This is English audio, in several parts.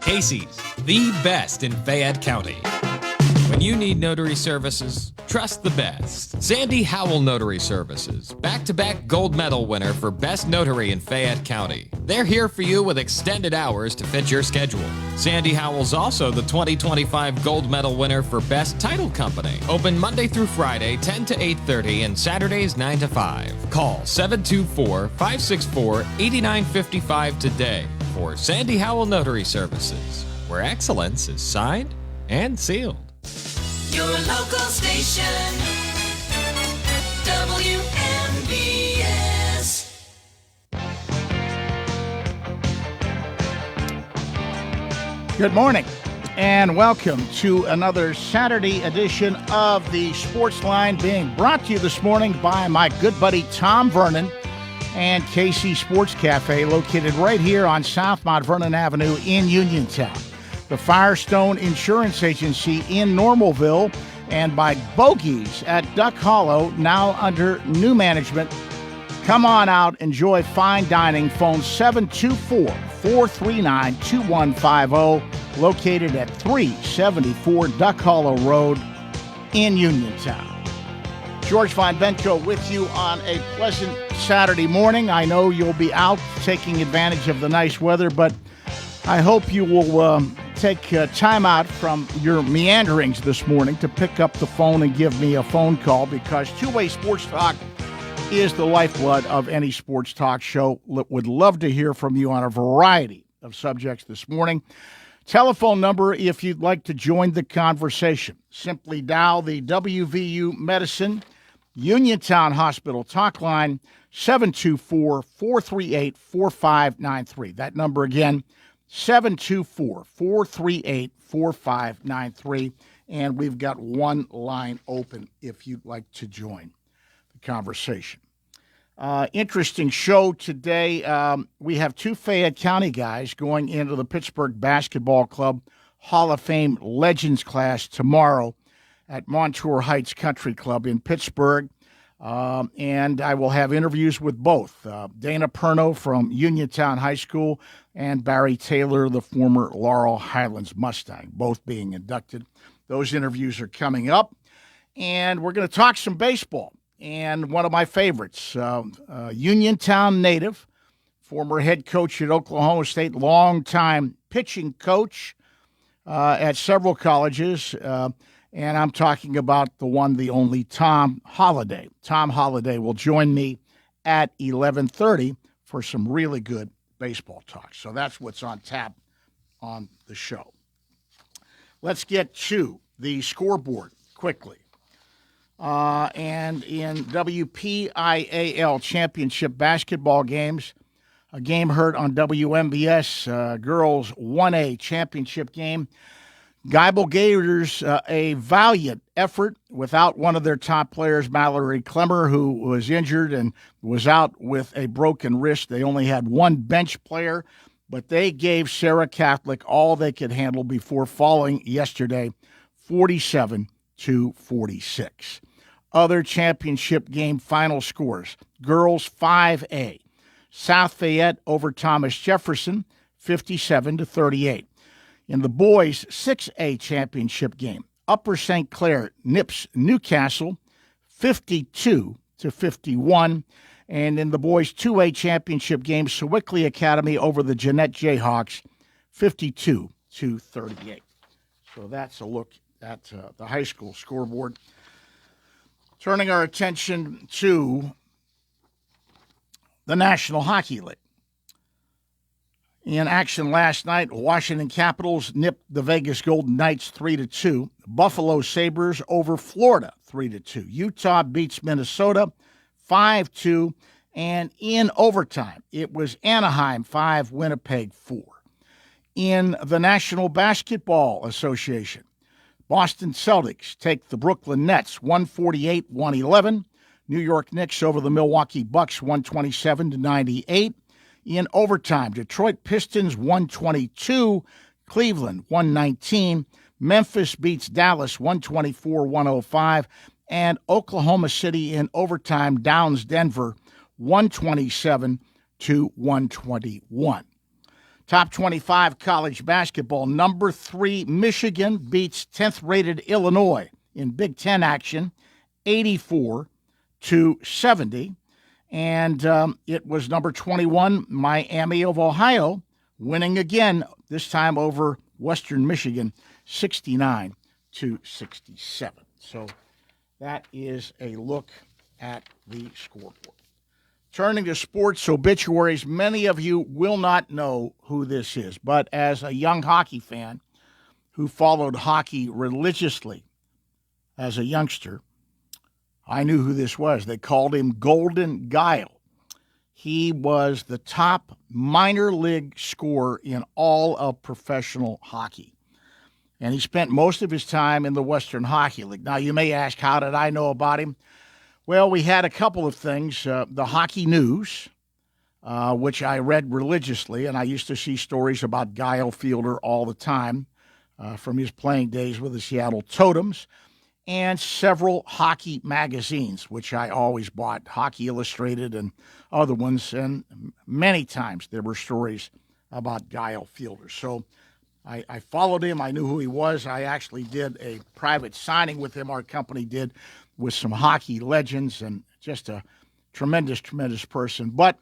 Casey's, the best in Fayette County. When you need notary services, trust the best. Sandy Howell Notary Services, back-to-back gold medal winner for Best Notary in Fayette County. They're here for you with extended hours to fit your schedule. Sandy Howell's also the 2025 gold medal winner for Best Title Company. Open Monday through Friday, 10 to 8:30, and Saturdays, 9 to 5. Call 724-564-8955 today for Sandy Howell Notary Services, where excellence is signed and sealed. Your local station, WMBS. Good morning, and welcome to another Saturday edition of the Sportsline, being brought to you this morning by my good buddy Tom Vernon and KC Sports Cafe, located right here on South Mount Vernon Avenue in Uniontown. The Firestone Insurance Agency in Normalville, and by Bogies at Duck Hollow, now under new management. Come on out, enjoy fine dining. Phone 724-439-2150, located at 374 Duck Hollow Road in Uniontown. George Von Benko with you on a pleasant Saturday morning. I know you'll be out taking advantage of the nice weather, but I hope you will take time out from your meanderings this morning to pick up the phone and give me a phone call, because two-way sports talk is the lifeblood of any sports talk show. Would love to hear from you on a variety of subjects this morning. Telephone number if you'd like to join the conversation. Simply dial the WVU Medicine Uniontown Hospital talk line, 724-438-4593. That number again, 724-438-4593, and we've got one line open if you'd like to join the conversation. Interesting show today. We have two Fayette County guys going into the Pittsburgh Basketball Club Hall of Fame Legends class tomorrow at Montour Heights Country Club in Pittsburgh. And I will have interviews with both Dana Perno from Uniontown High School and Barry Taylor, the former Laurel Highlands Mustang, both being inducted. Those interviews are coming up, and we're going to talk some baseball. And one of my favorites, Uniontown native, former head coach at Oklahoma State, longtime pitching coach at several colleges, and I'm talking about the one, the only Tom Holliday. Tom Holliday will join me at 11:30 for some really good baseball talk. So that's what's on tap on the show. Let's get to the scoreboard quickly. And in WPIAL championship basketball games, a game heard on WMBS, girls 1A championship game. Geibel Gators, a valiant effort without one of their top players, Mallory Clemmer, who was injured and was out with a broken wrist. They only had one bench player, but they gave Sarah Catholic all they could handle before falling yesterday, 47-46. Other championship game final scores. Girls 5A, South Fayette over Thomas Jefferson, 57-38. In the boys' 6A championship game, Upper St. Clair nips Newcastle 52-51. And in the boys' 2A championship game, Sewickley Academy over the Jeanette Jayhawks 52-38. So that's a look at the high school scoreboard. Turning our attention to the National Hockey League. In action last night, Washington Capitals nipped the Vegas Golden Knights 3-2. Buffalo Sabres over Florida 3-2. Utah beats Minnesota 5-2. And in overtime, it was Anaheim 5, Winnipeg 4. In the National Basketball Association, Boston Celtics take the Brooklyn Nets 148-111. New York Knicks over the Milwaukee Bucks 127-98. In overtime, Detroit Pistons 122, Cleveland 119, Memphis beats Dallas 124-105, and Oklahoma City in overtime downs Denver 127-121. Top 25 college basketball. Number 3, Michigan beats 10th-rated Illinois in Big Ten action, 84-70. And it was number 21, Miami of Ohio, winning again, this time over Western Michigan, 69-67. So that is a look at the scoreboard. Turning to sports obituaries, many of you will not know who this is, but as a young hockey fan who followed hockey religiously as a youngster, I knew who this was. They called him Golden Guile. He was the top minor league scorer in all of professional hockey. And he spent most of his time in the Western Hockey League. Now, you may ask, how did I know about him? Well, we had a couple of things. The Hockey News, which I read religiously, and I used to see stories about Guile Fielder all the time from his playing days with the Seattle Totems, and several hockey magazines, which I always bought, Hockey Illustrated and other ones, and many times there were stories about Guile Fielder. So I followed him. I knew who he was. I actually did a private signing with him, our company did, with some hockey legends, and just a tremendous, tremendous person. But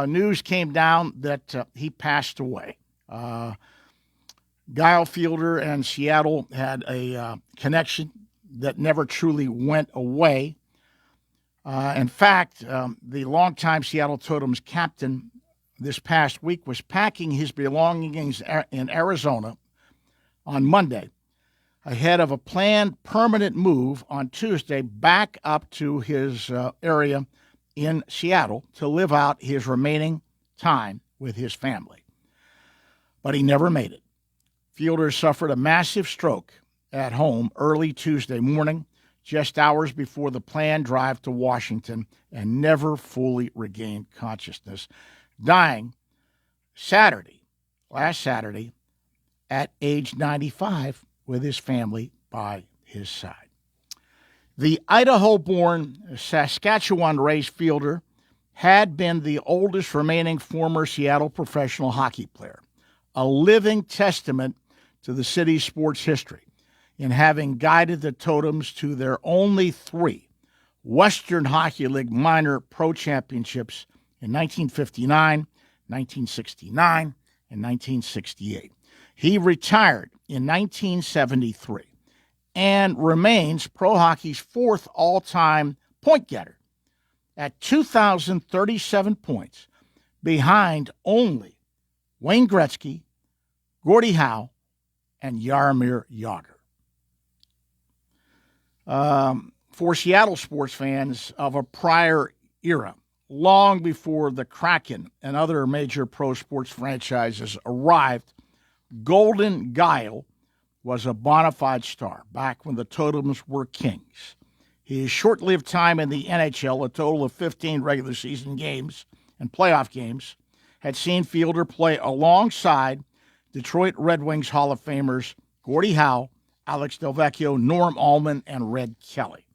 news came down that he passed away. Guile Fielder and Seattle had a connection that never truly went away. In fact, the longtime Seattle Totems captain this past week was packing his belongings in Arizona on Monday ahead of a planned permanent move on Tuesday back up to his area in Seattle to live out his remaining time with his family. But he never made it. Fielder suffered a massive stroke at home early Tuesday morning, just hours before the planned drive to Washington, and never fully regained consciousness, dying last Saturday, at age 95, with his family by his side. The Idaho-born, Saskatchewan-raised Fielder had been the oldest remaining former Seattle professional hockey player, a living testament to the city's sports history in having guided the Totems to their only 3 Western Hockey League minor pro championships in 1959, 1969, and 1968. He retired in 1973 and remains pro hockey's 4th all-time point getter at 2,037 points, behind only Wayne Gretzky, Gordie Howe, and Jaromir Jagr. For Seattle sports fans of a prior era, long before the Kraken and other major pro sports franchises arrived, Golden Guile was a bona fide star back when the Totems were kings. His short-lived time in the NHL, a total of 15 regular season games and playoff games, had seen Fielder play alongside Detroit Red Wings Hall of Famers Gordie Howe, Alex Delvecchio, Norm Allman, and Red Kelly.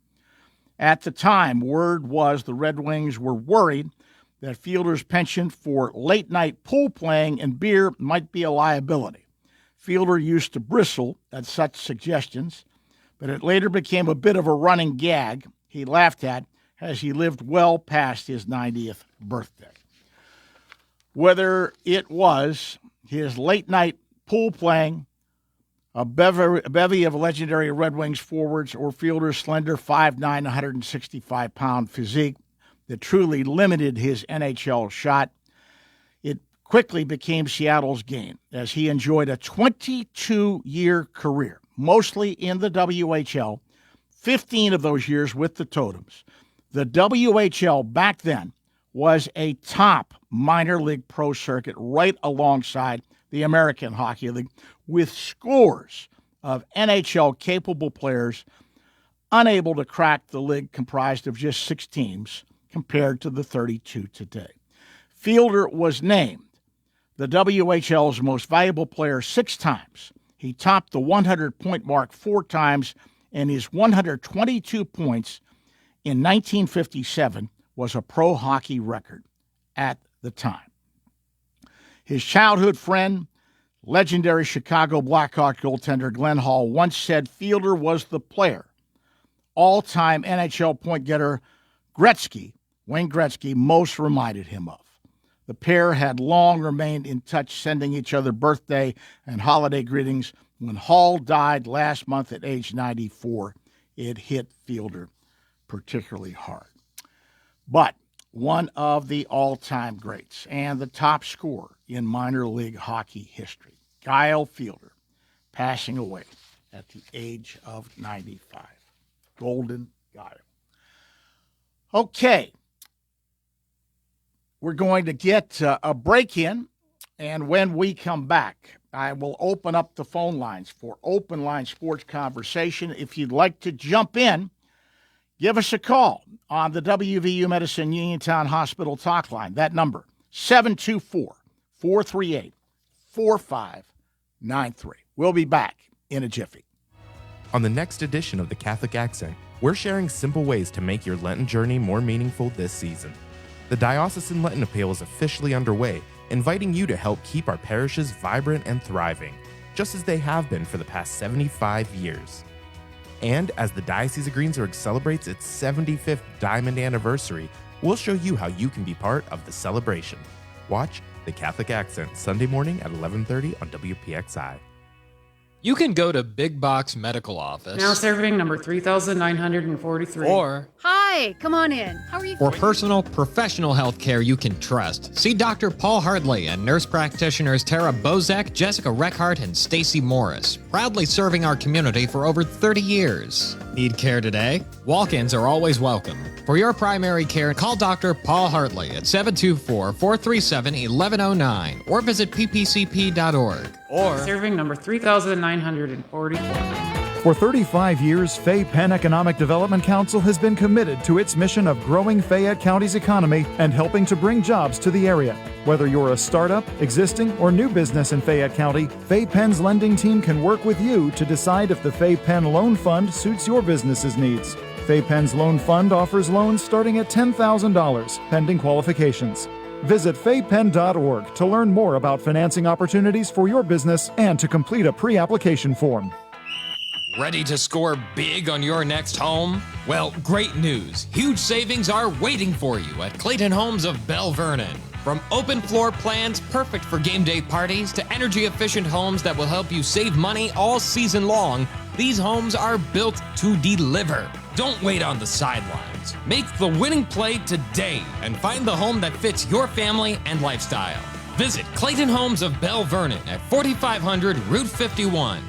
At the time, word was the Red Wings were worried that Fielder's penchant for late-night pool playing and beer might be a liability. Fielder used to bristle at such suggestions, but it later became a bit of a running gag he laughed at as he lived well past his 90th birthday. Whether it was his late-night pool playing, a bevy of legendary Red Wings forwards, or Fielder's slender 5'9", 165-pound physique that truly limited his NHL shot, it quickly became Seattle's game as he enjoyed a 22-year career, mostly in the WHL, 15 of those years with the Totems. The WHL back then was a top minor league pro circuit right alongside the American Hockey League, with scores of NHL-capable players unable to crack the league comprised of just 6 teams compared to the 32 today. Fielder was named the WHL's most valuable player 6 times. He topped the 100-point mark 4 times, and his 122 points in 1957 was a pro hockey record at the time. His childhood friend, legendary Chicago Blackhawk goaltender Glenn Hall, once said Fielder was the player all-time NHL point getter Wayne Gretzky, most reminded him of. The pair had long remained in touch, sending each other birthday and holiday greetings. When Hall died last month at age 94, it hit Fielder particularly hard. But one of the all-time greats and the top scorer in minor league hockey history, Guile Fielder, passing away at the age of 95. Golden Guile. Okay. We're going to get a break in, and when we come back, I will open up the phone lines for open line sports conversation. If you'd like to jump in, give us a call on the WVU Medicine Uniontown Hospital talk line. That number, 724-438-4593. We'll be back in a jiffy. On the next edition of The Catholic Accent, we're sharing simple ways to make your Lenten journey more meaningful this season. The Diocesan Lenten Appeal is officially underway, inviting you to help keep our parishes vibrant and thriving, just as they have been for the past 75 years. And as the Diocese of Greensburg celebrates its 75th Diamond Anniversary, we'll show you how you can be part of the celebration. Watch The Catholic Accent Sunday morning at 11:30 on WPXI. You can go to Big Box Medical Office. Now serving number 3,943. Or Hi, come on in. How are you? for personal, professional health care you can trust, see Dr. Paul Hartley and nurse practitioners Tara Bozek, Jessica Reckhart, and Stacy Morris, proudly serving our community for over 30 years. Need care today? Walk-ins are always welcome. For your primary care, call Dr. Paul Hartley at 724-437-1109 or visit ppcp.org. Or Serving number 3,944. For 35 years, Fay Penn Economic Development Council has been committed to its mission of growing Fayette County's economy and helping to bring jobs to the area. Whether you're a startup, existing, or new business in Fayette County, Fay Penn's lending team can work with you to decide if the Fay Penn Loan Fund suits your business's needs. Fay Penn's Loan Fund offers loans starting at $10,000, pending qualifications. Visit faypenn.org to learn more about financing opportunities for your business and to complete a pre-application form. ready to score big on your next home? Well, great news. Huge savings are waiting for you at Clayton Homes of Bell Vernon. From open floor plans perfect for game day parties to energy-efficient homes that will help you save money all season long, these homes are built to deliver. Don't wait on the sidelines. Make the winning play today and find the home that fits your family and lifestyle. Visit Clayton Homes of Bell Vernon at 4500 Route 51.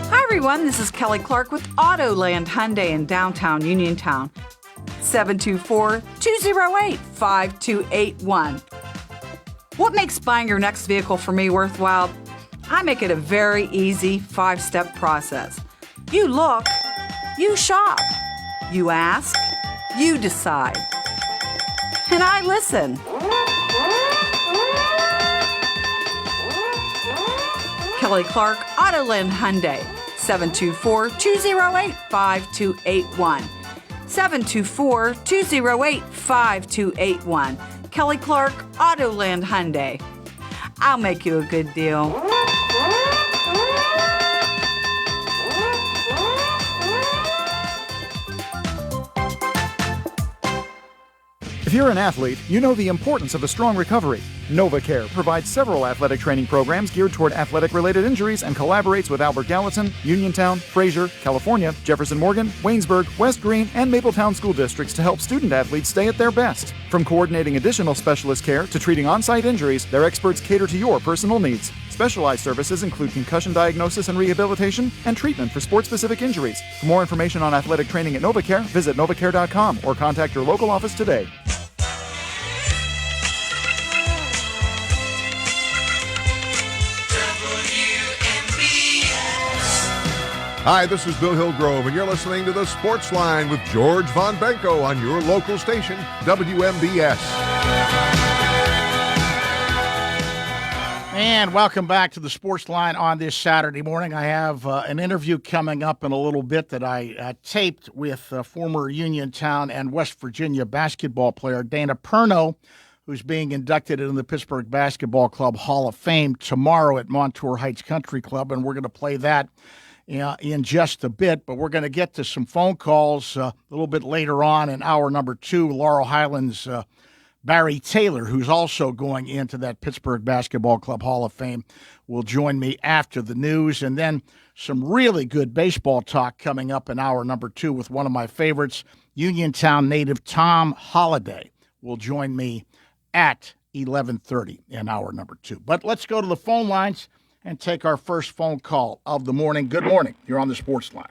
Hi everyone, this is Kelly Clark with Autoland Hyundai in downtown Uniontown. 724-208-5281. What makes buying your next vehicle for me worthwhile? I make it a very easy 5-step process. You look, you shop, you ask, you decide. And I listen. Kelly Clark, Autoland Hyundai, 724-208-5281. 724-208-5281. Kelly Clark, Autoland Hyundai. I'll make you a good deal. If you're an athlete, you know the importance of a strong recovery. NovaCare provides several athletic training programs geared toward athletic-related injuries and collaborates with Albert Gallatin, Uniontown, Fraser, California, Jefferson Morgan, Waynesburg, West Green, and Mapletown school districts to help student athletes stay at their best. From coordinating additional specialist care to treating on-site injuries, their experts cater to your personal needs. Specialized services include concussion diagnosis and rehabilitation and treatment for sport-specific injuries. For more information on athletic training at NovaCare, visit novacare.com or contact your local office today. Hi, this is Bill Hillgrove, and you're listening to the Sportsline with George Von Benko on your local station, WMBS. And welcome back to the Sportsline on this Saturday morning. I have an interview coming up in a little bit that I taped with former Uniontown and West Virginia basketball player Dana Perno, who's being inducted into the Pittsburgh Basketball Club Hall of Fame tomorrow at Montour Heights Country Club, and we're going to play that in just a bit. But we're going to get to some phone calls a little bit later on in hour number 2. Laurel Highlands Barry Taylor, who's also going into that Pittsburgh Basketball Club Hall of Fame, will join me after the news. And then some really good baseball talk coming up in hour number 2 with one of my favorites, Uniontown native Tom Holliday will join me at 11:30 in hour number 2. But let's go to the phone lines and take our first phone call of the morning. Good morning. You're on the Sports Line.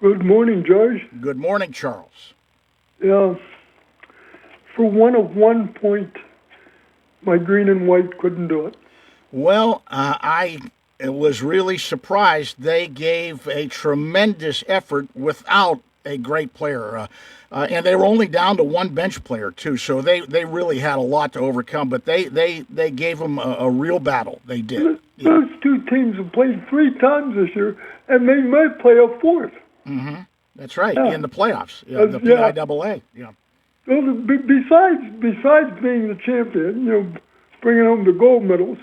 Good morning, George. Good morning, Charles. Yeah. For 1 point, my green and white couldn't do it. Well, I was really surprised. They gave a tremendous effort without a great player. And they were only down to one bench player, too. So they really had a lot to overcome. But they gave them a real battle. They did. Those two teams have played 3 times this year, and they might play a fourth. Mm-hmm. That's right, in the playoffs, the PIAA. Yeah. Well, besides being the champion, bringing home the gold medals,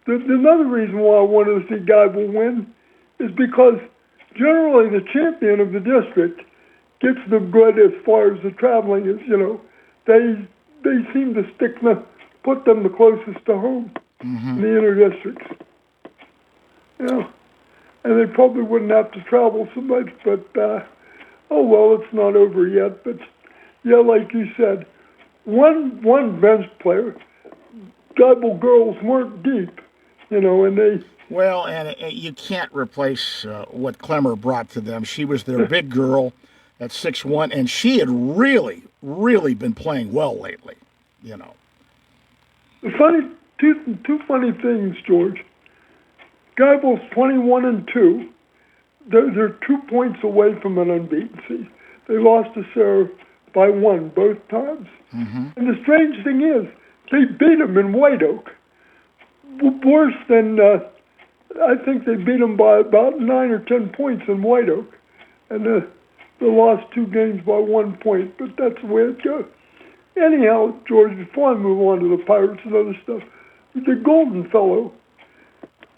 another reason why I wanted to see Geibel win is because generally the champion of the district gets the good as far as the traveling is. They seem to put them the closest to home in the inner districts. Yeah, and they probably wouldn't have to travel so much, but oh well, it's not over yet. But yeah, like you said, one bench player. Geibel girls weren't deep, and they. Well, and you can't replace what Clemmer brought to them. She was their big girl at 6'1", and she had really, really been playing well lately. The two funny things, George. Geibel's 21-2. They're 2 points away from an unbeaten season. They lost to Sarah by 1 both times. Mm-hmm. And the strange thing is, they beat them in White Oak. Worse than, I think they beat them by about 9 or 10 points in White Oak. And they lost 2 games by 1 point, but that's the way it goes. Anyhow, George, before I move on to the Pirates and other stuff, the Golden Fellow,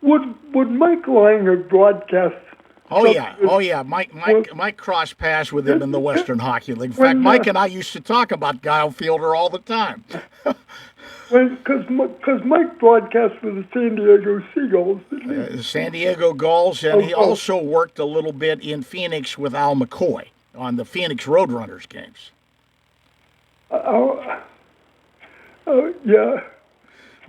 would Mike Lang have broadcast? Oh yeah. Mike crossed paths with him in the Western Hockey League. In fact, Mike and I used to talk about Guile Fielder all the time. Because Mike broadcast for the San Diego Seagulls, didn't he? The San Diego Gulls, and he also worked a little bit in Phoenix with Al McCoy on the Phoenix Roadrunners games. Yeah.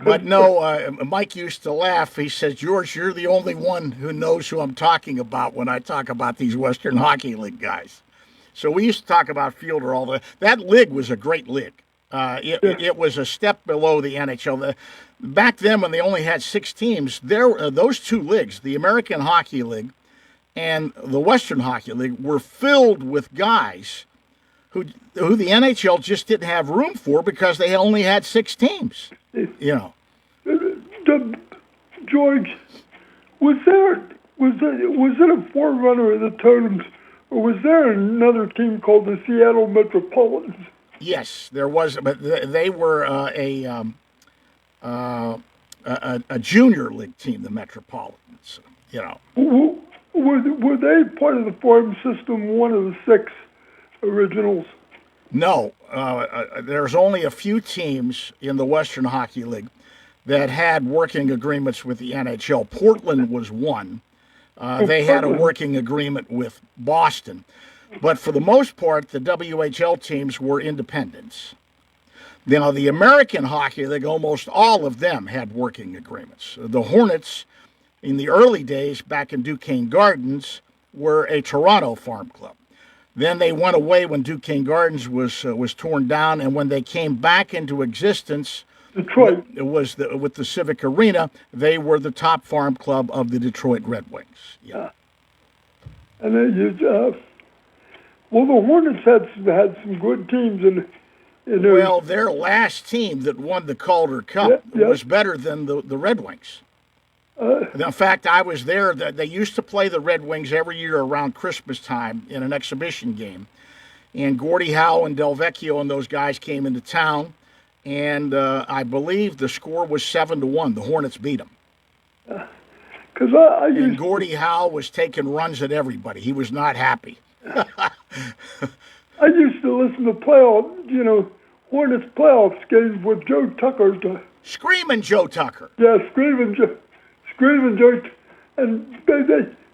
But no, Mike used to laugh. He says, George, you're the only one who knows who I'm talking about when I talk about these Western Hockey League guys. So we used to talk about Fielder all the time. That league was a great league. It was a step below the NHL. Back then, when they only had 6 teams, those 2 leagues, the American Hockey League and the Western Hockey League, were filled with guys who the NHL just didn't have room for because they only had 6 teams. George, was it a forerunner of the Totems, or was there another team called the Seattle Metropolitans? Yes, there was, but they were a junior league team, the Metropolitans. Were they part of the farm system? One of the 6 originals. No, there's only a few teams in the Western Hockey League that had working agreements with the NHL. Portland was one. They had a working agreement with Boston. But for the most part, the WHL teams were independents. Now, the American Hockey League, almost all of them had working agreements. The Hornets, in the early days, back in Duquesne Gardens, were a Toronto farm club. Then they went away when Duquesne Gardens was torn down, and when they came back into existence, Detroit. It was with the Civic Arena. They were the top farm club of the Detroit Red Wings. Yeah. And then the Hornets had some good teams in well, their last team that won the Calder Cup was better than the Red Wings. In fact, I was there. They used to play the Red Wings every year around Christmas time in an exhibition game. And Gordie Howe and Del Vecchio and those guys came into town. And I believe the score was 7-1. The Hornets beat them. And Gordie Howe was taking runs at everybody. He was not happy. I used to listen to Hornets playoffs games with Joe Tucker. Screaming Joe Tucker. Yeah, Screaming Joe. And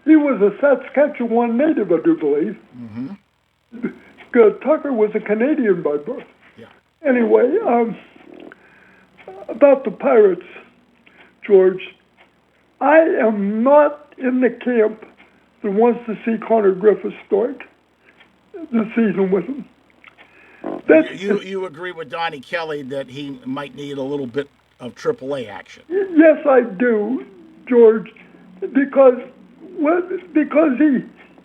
he was a Saskatchewan native, I do believe. Mm-hmm. Tucker was a Canadian by birth. Yeah. Anyway, about the Pirates, George, I am not in the camp that wants to see Connor Griffith start the season with him. You agree with Donnie Kelly that he might need a little bit of AAA action? Yes, I do, George, because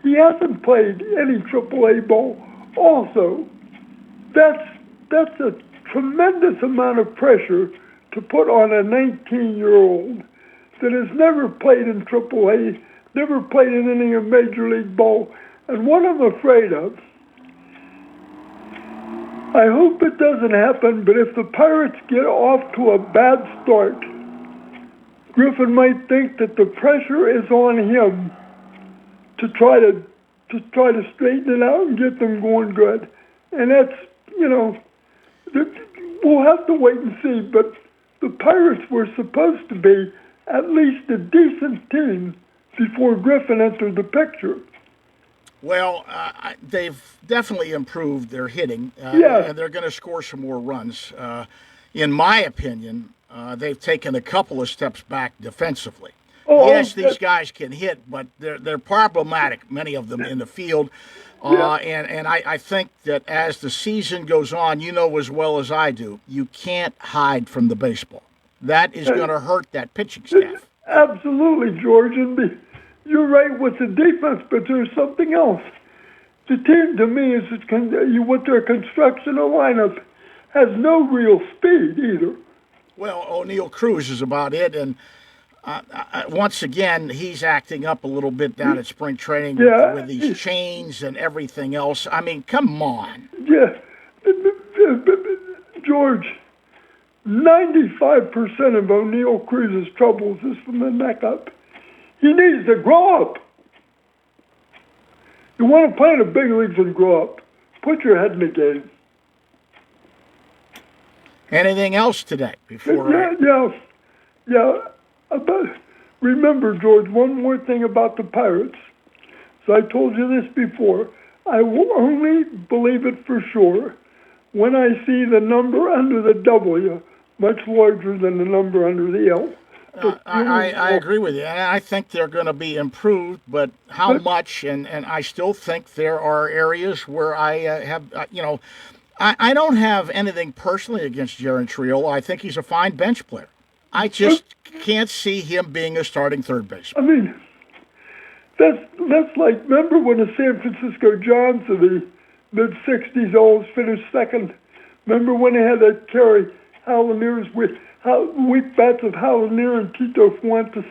he hasn't played any AAA ball. Also, that's a tremendous amount of pressure to put on a 19-year-old that has never played in AAA, never played in any of Major League Ball. And what I'm afraid of, I hope it doesn't happen, but if the Pirates get off to a bad start, Griffin might think that the pressure is on him to try to straighten it out and get them going good. And that's, we'll have to wait and see, but the Pirates were supposed to be at least a decent team before Griffin entered the picture. Well, they've definitely improved their hitting, and they're going to score some more runs. In my opinion, they've taken a couple of steps back defensively. Yes, these guys can hit, but they're problematic, many of them in the field. And I think that as the season goes on, you know as well as I do, you can't hide from the baseball. That is going to hurt that pitching staff. Absolutely, George. And you're right with the defense, but there's something else. The team, to me, with their construction of lineup, has no real speed either. Well, O'Neill Cruz is about it, and once again, he's acting up a little bit down at spring training with these chains and everything else. I mean, come on. Yeah. George, 95% of O'Neill Cruz's troubles is from the neck up. He needs to grow up. You want to play in the big leagues and grow up. Put your head in the game. Anything else today? Remember, George, one more thing about the Pirates. So I told you this before. I will only believe it for sure when I see the number under the W much larger than the number under the L. I agree with you. And I think they're going to be improved, but how much? And I still think there are areas where I have, I don't have anything personally against Jaron Triolo. I think he's a fine bench player. I just can't see him being a starting third baseman. I mean, that's like, remember when the San Francisco Giants of the mid-'60s always finished second? Remember when they had that Kerry Halleniers with weak bats of Hallenier and Tito Fuentes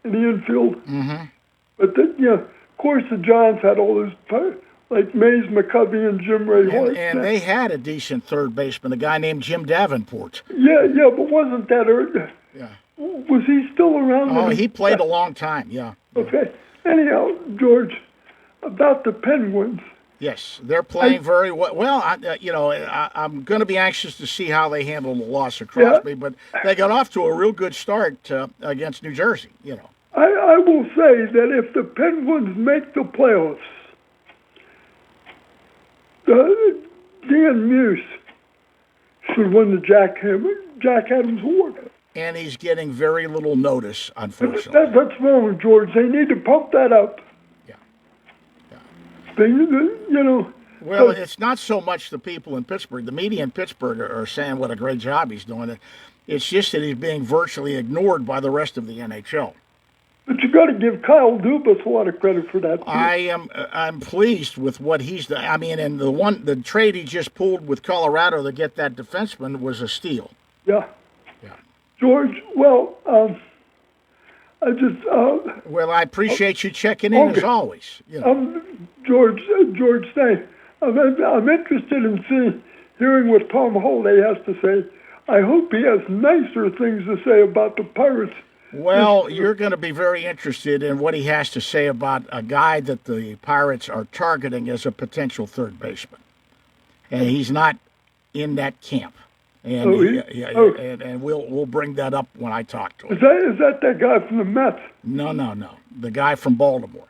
in the infield? Mm-hmm. But of course the Giants had all those, like Mays McCovey and Jim Ray Hart. And they had a decent third baseman, a guy named Jim Davenport. Yeah, but wasn't that... Yeah. Was he still around? Oh, he played a long time, yeah. Okay. Anyhow, George, about the Penguins. Yes, they're playing very well. Well, I'm going to be anxious to see how they handle the loss of Crosby, but they got off to a real good start against New Jersey, I will say that if the Penguins make the playoffs, Dan Muse should win the Jack Adams Award. And he's getting very little notice, unfortunately. That's wrong, George. They need to pump that up. Yeah. Well, it's not so much the people in Pittsburgh. The media in Pittsburgh are saying what a great job he's doing. It's just that he's being virtually ignored by the rest of the NHL. But you got to give Kyle Dubas a lot of credit for that, too. I'm pleased with what he's done. I mean, and the trade he just pulled with Colorado to get that defenseman was a steal. Yeah. George, well, I just. Well, I appreciate you checking in as always. You know. George, thanks. I'm interested in hearing what Tom Holday has to say. I hope he has nicer things to say about the Pirates. Well, you're going to be very interested in what he has to say about a guy that the Pirates are targeting as a potential third baseman. And he's not in that camp. And and we'll bring that up when I talk to him. Is that guy from the Mets? No. The guy from Baltimore.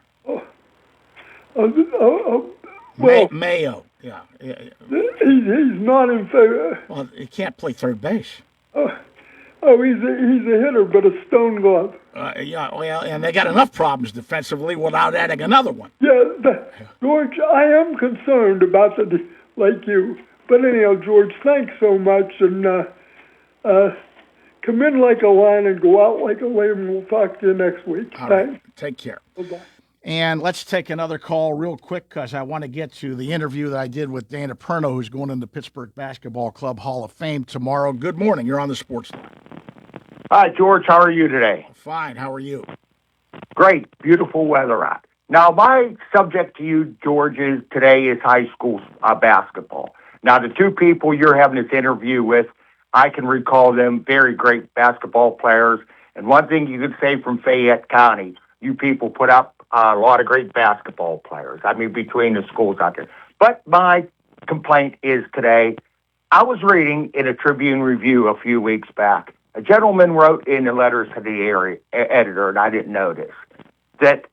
Well, Mayo. Yeah. He's not in favor. Well, he can't play third base. He's a hitter, but a stone glove. Well, and they got enough problems defensively without adding another one. Yeah, George, I am concerned about like you. But anyhow, George, thanks so much, and come in like a lion and go out like a lamb. We'll talk to you next week. All Thanks. right. Take care. Bye-bye. And let's take another call real quick because I want to get to the interview that I did with Dana Perno, who's going in the Pittsburgh Basketball Club Hall of Fame tomorrow. Good morning. You're on the Sportsline. Hi, George. How are you today? Fine. How are you? Great. Beautiful weather out. Now, my subject to you, George, today is high school basketball. Now, the two people you're having this interview with, I can recall them very great basketball players. And one thing you could say from Fayette County, you people put up a lot of great basketball players. I mean, between the schools out there. But my complaint is today, I was reading in a Tribune Review a few weeks back, a gentleman wrote in the letters to the area editor, and I didn't know this, that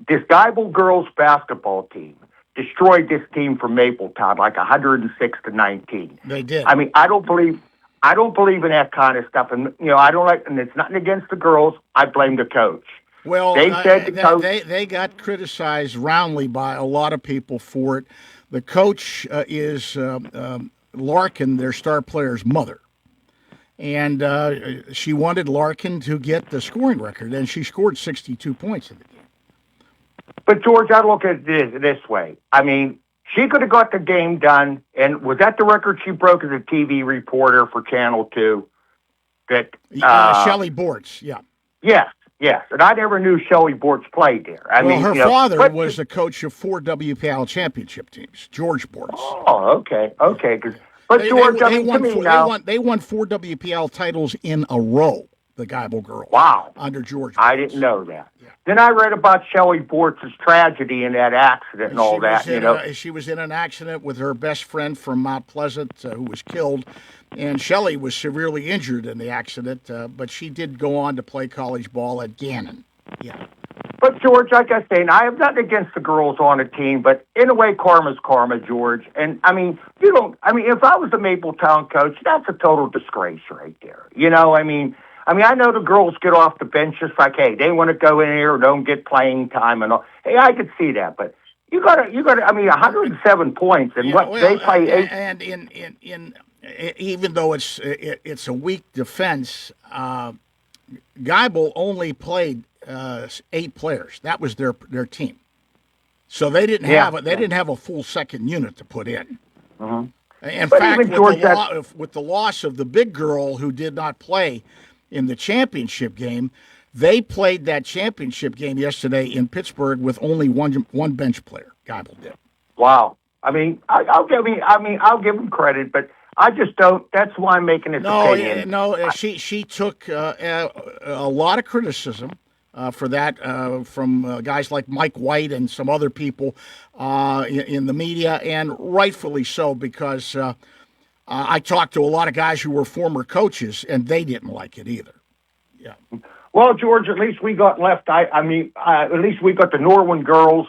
this Geibel girls basketball team destroyed this team from Mapletown like 106-19. They did. I mean, I don't believe in that kind of stuff, and I don't like. And it's nothing against the girls. I blame the coach. Well, they said they got criticized roundly by a lot of people for it. The coach is Larkin, their star player's mother, and she wanted Larkin to get the scoring record, and she scored 62 points in the game. But, George, I look at it this way. I mean, she could have got the game done, and was that the record she broke as a TV reporter for Channel 2? That Shelley Bortz, yeah. Yes, and I never knew Shelley Bortz played there. Her father was the coach of 4 WPL championship teams, George Bortz. Oh, okay. But George, they won 4 WPL titles in a row, the Geibel girls. Wow. Under George Bortz. I didn't know that. Yeah. Then I read about Shelley Bortz's tragedy in that accident and all that. She was in an accident with her best friend from Mount Pleasant who was killed. And Shelley was severely injured in the accident, but she did go on to play college ball at Gannon. Yeah. But, George, like I say, I have nothing against the girls on a team, but in a way, karma's karma, George. And, if I was the Mapletown coach, that's a total disgrace right there. I know the girls get off the bench just like, hey, they want to go in here or don't get playing time and all. Hey, I could see that, but you got to. 107 points and they play 8. And in even though it's a weak defense, Geibel only played 8 players. That was their team, so they didn't have a full second unit to put in. Uh-huh. In fact, with the loss of the big girl who did not play in the championship game, they played that championship game yesterday in Pittsburgh with only one bench player. Geibel did. Wow. I'll give him credit, but I just don't. That's why I'm making this opinion. She took a lot of criticism for that from guys like Mike White and some other people in the media, and rightfully so, because I talked to a lot of guys who were former coaches, and they didn't like it either. Yeah. Well, George, at least we got left. At least we got the Norwin girls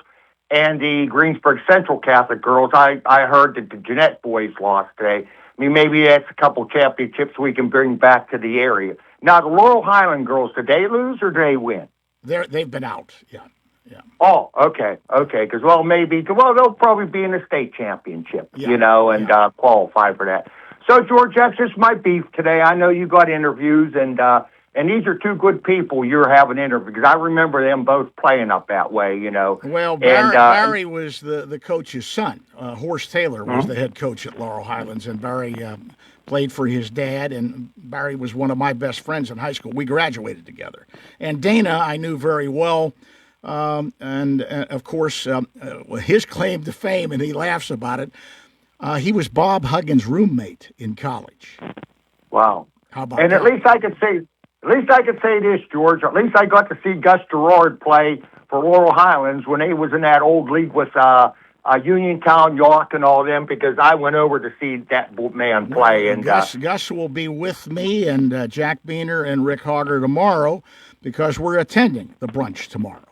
and the Greensburg Central Catholic girls. I heard that the Jeanette boys lost today. Maybe that's a couple championships we can bring back to the area. Now, the Laurel Highland girls, did they lose or did they win? They've been out, yeah. Oh, okay, because, they'll probably be in the state championship, and qualify for that. So, George, that's just my beef today. I know you got interviews, and these are two good people you're having interviews, because I remember them both playing up that way, Well, Barry was the coach's son. Horst Taylor was the head coach at Laurel Highlands, and Barry played for his dad, and Barry was one of my best friends in high school. We graduated together. And Dana I knew very well. Of course, his claim to fame, and he laughs about it, he was Bob Huggins' roommate in college. Wow. How about and that? At least I could say this, George. At least I got to see Gus Gerard play for Laurel Highlands when he was in that old league with Uniontown, York, and all them, because I went over to see that man play. And Gus will be with me and Jack Beener and Rick Hogger tomorrow because we're attending the brunch tomorrow.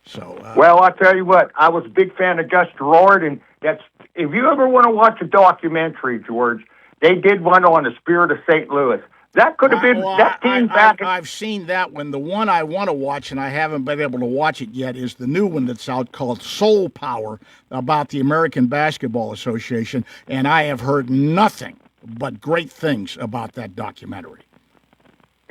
So, well, I'll tell you what, I was a big fan of Gus Gerard, and that's, if you ever want to watch a documentary, George, they did one on the Spirit of St. Louis. That could have been that team back. I've seen that one. The one I want to watch, and I haven't been able to watch it yet, is the new one that's out called Soul Power, about the American Basketball Association, and I have heard nothing but great things about that documentary.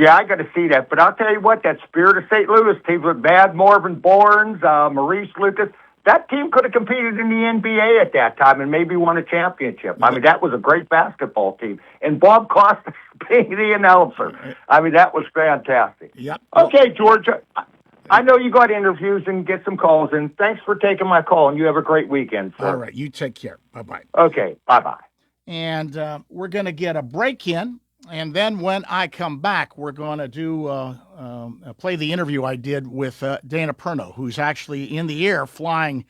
Yeah, I got to see that. But I'll tell you what, that Spirit of St. Louis team with Mad Marvin Barnes, Maurice Lucas, that team could have competed in the NBA at that time and maybe won a championship. I mean, that was a great basketball team. And Bob Costas being the announcer. I mean, that was fantastic. Yep. Okay, George, I know you got interviews and get some calls, and thanks for taking my call, and you have a great weekend, sir. All right, you take care. Bye-bye. Okay, bye-bye. And we're going to get a break in. And then when I come back, we're going to do play the interview I did with Dana Perno, who's actually in the air flying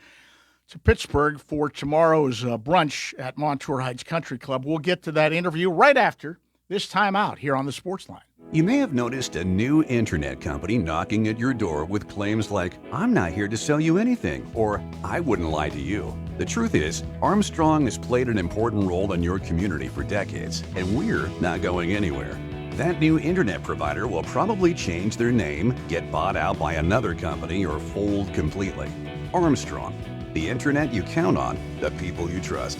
to Pittsburgh for tomorrow's brunch at Montour Heights Country Club. We'll get to that interview right after this time out here on the Sportsline. You may have noticed a new internet company knocking at your door with claims like, "I'm not here to sell you anything," or "I wouldn't lie to you." The truth is, Armstrong has played an important role in your community for decades, and we're not going anywhere. That new internet provider will probably change their name, get bought out by another company, or fold completely. Armstrong, the internet you count on, the people you trust.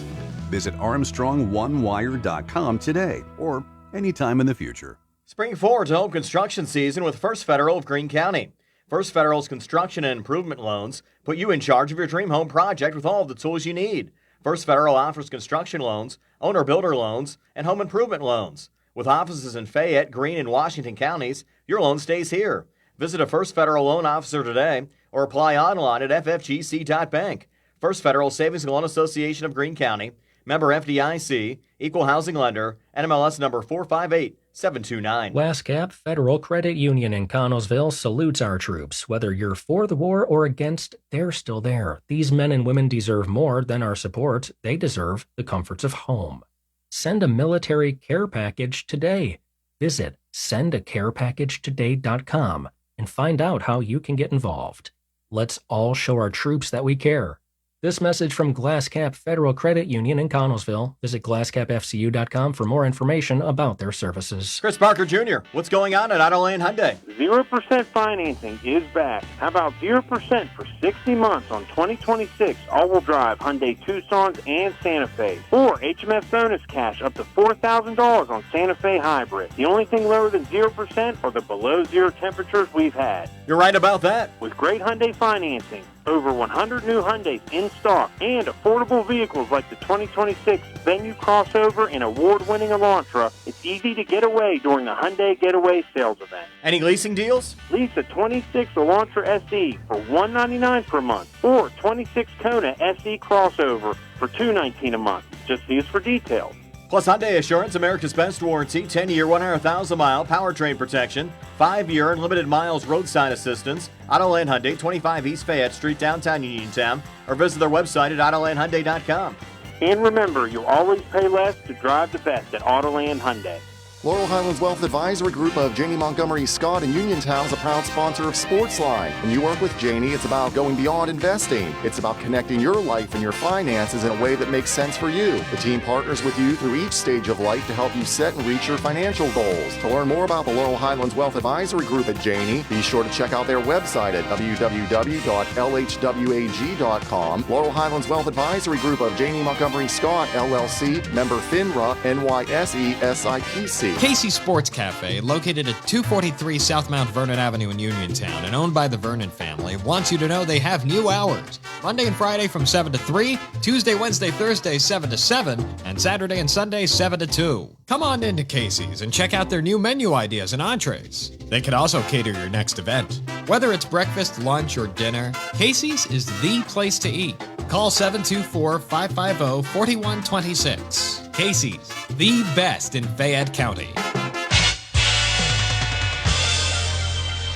Visit ArmstrongOneWire.com today, or anytime in the future. Spring forward to home construction season with First Federal of Greene County. First Federal's construction and improvement loans put you in charge of your dream home project with all of the tools you need. First Federal offers construction loans, owner-builder loans, and home improvement loans. With offices in Fayette, Greene, and Washington counties, your loan stays here. Visit a First Federal loan officer today or apply online at ffgc.bank. First Federal Savings and Loan Association of Greene County, member FDIC, equal housing lender, NMLS number 458729. GlassCap Federal Credit Union in Connellsville salutes our troops. Whether you're for the war or against, they're still there. These men and women deserve more than our support. They deserve the comforts of home. Send a military care package today. Visit sendacarepackagetoday.com and find out how you can get involved. Let's all show our troops that we care. This message from GlassCap Federal Credit Union in Connellsville. Visit glasscapfcu.com for more information about their services. Chris Parker Jr., what's going on at Auto Lane Hyundai? 0% financing is back. How about 0% for 60 months on 2026 all-wheel drive Hyundai Tucsons and Santa Fe? Or HMF bonus cash up to $4,000 on Santa Fe Hybrid. The only thing lower than 0% are the below zero temperatures we've had. You're right about that. With great Hyundai financing, over 100 new Hyundais in stock, and affordable vehicles like the 2026 Venue Crossover and award-winning Elantra, it's easy to get away during the Hyundai Getaway Sales Event. Any leasing deals? Lease a 26 Elantra SE for $199 per month, or 26 Kona SE Crossover for $219 a month. Just see us for details. Plus Hyundai Assurance, America's best warranty, 10-year, 100,000-mile powertrain protection, 5-year unlimited miles roadside assistance. Autoland Hyundai, 25 East Fayette Street, downtown Uniontown, or visit their website at autolandhyundai.com. And remember, you'll always pay less to drive the best at Autoland Hyundai. Laurel Highlands Wealth Advisory Group of Janie Montgomery Scott in Uniontown is a proud sponsor of Sportsline. When you work with Janie, it's about going beyond investing. It's about connecting your life and your finances in a way that makes sense for you. The team partners with you through each stage of life to help you set and reach your financial goals. To learn more about the Laurel Highlands Wealth Advisory Group at Janie, be sure to check out their website at www.lhwag.com. Laurel Highlands Wealth Advisory Group of Janie Montgomery Scott, LLC, member FINRA, NYSE, SIPC. Casey. Casey Sports Cafe, located at 243 South Mount Vernon Avenue in Uniontown and owned by the Vernon family, wants you to know they have new hours. Monday and Friday from 7 to 3, Tuesday, Wednesday, Thursday 7 to 7, and Saturday and Sunday 7 to 2. Come on into Casey's and check out their new menu ideas and entrees. They can also cater your next event. Whether it's breakfast, lunch, or dinner, Casey's is the place to eat. Call 724-550-4126. Casey's, the best in Fayette County.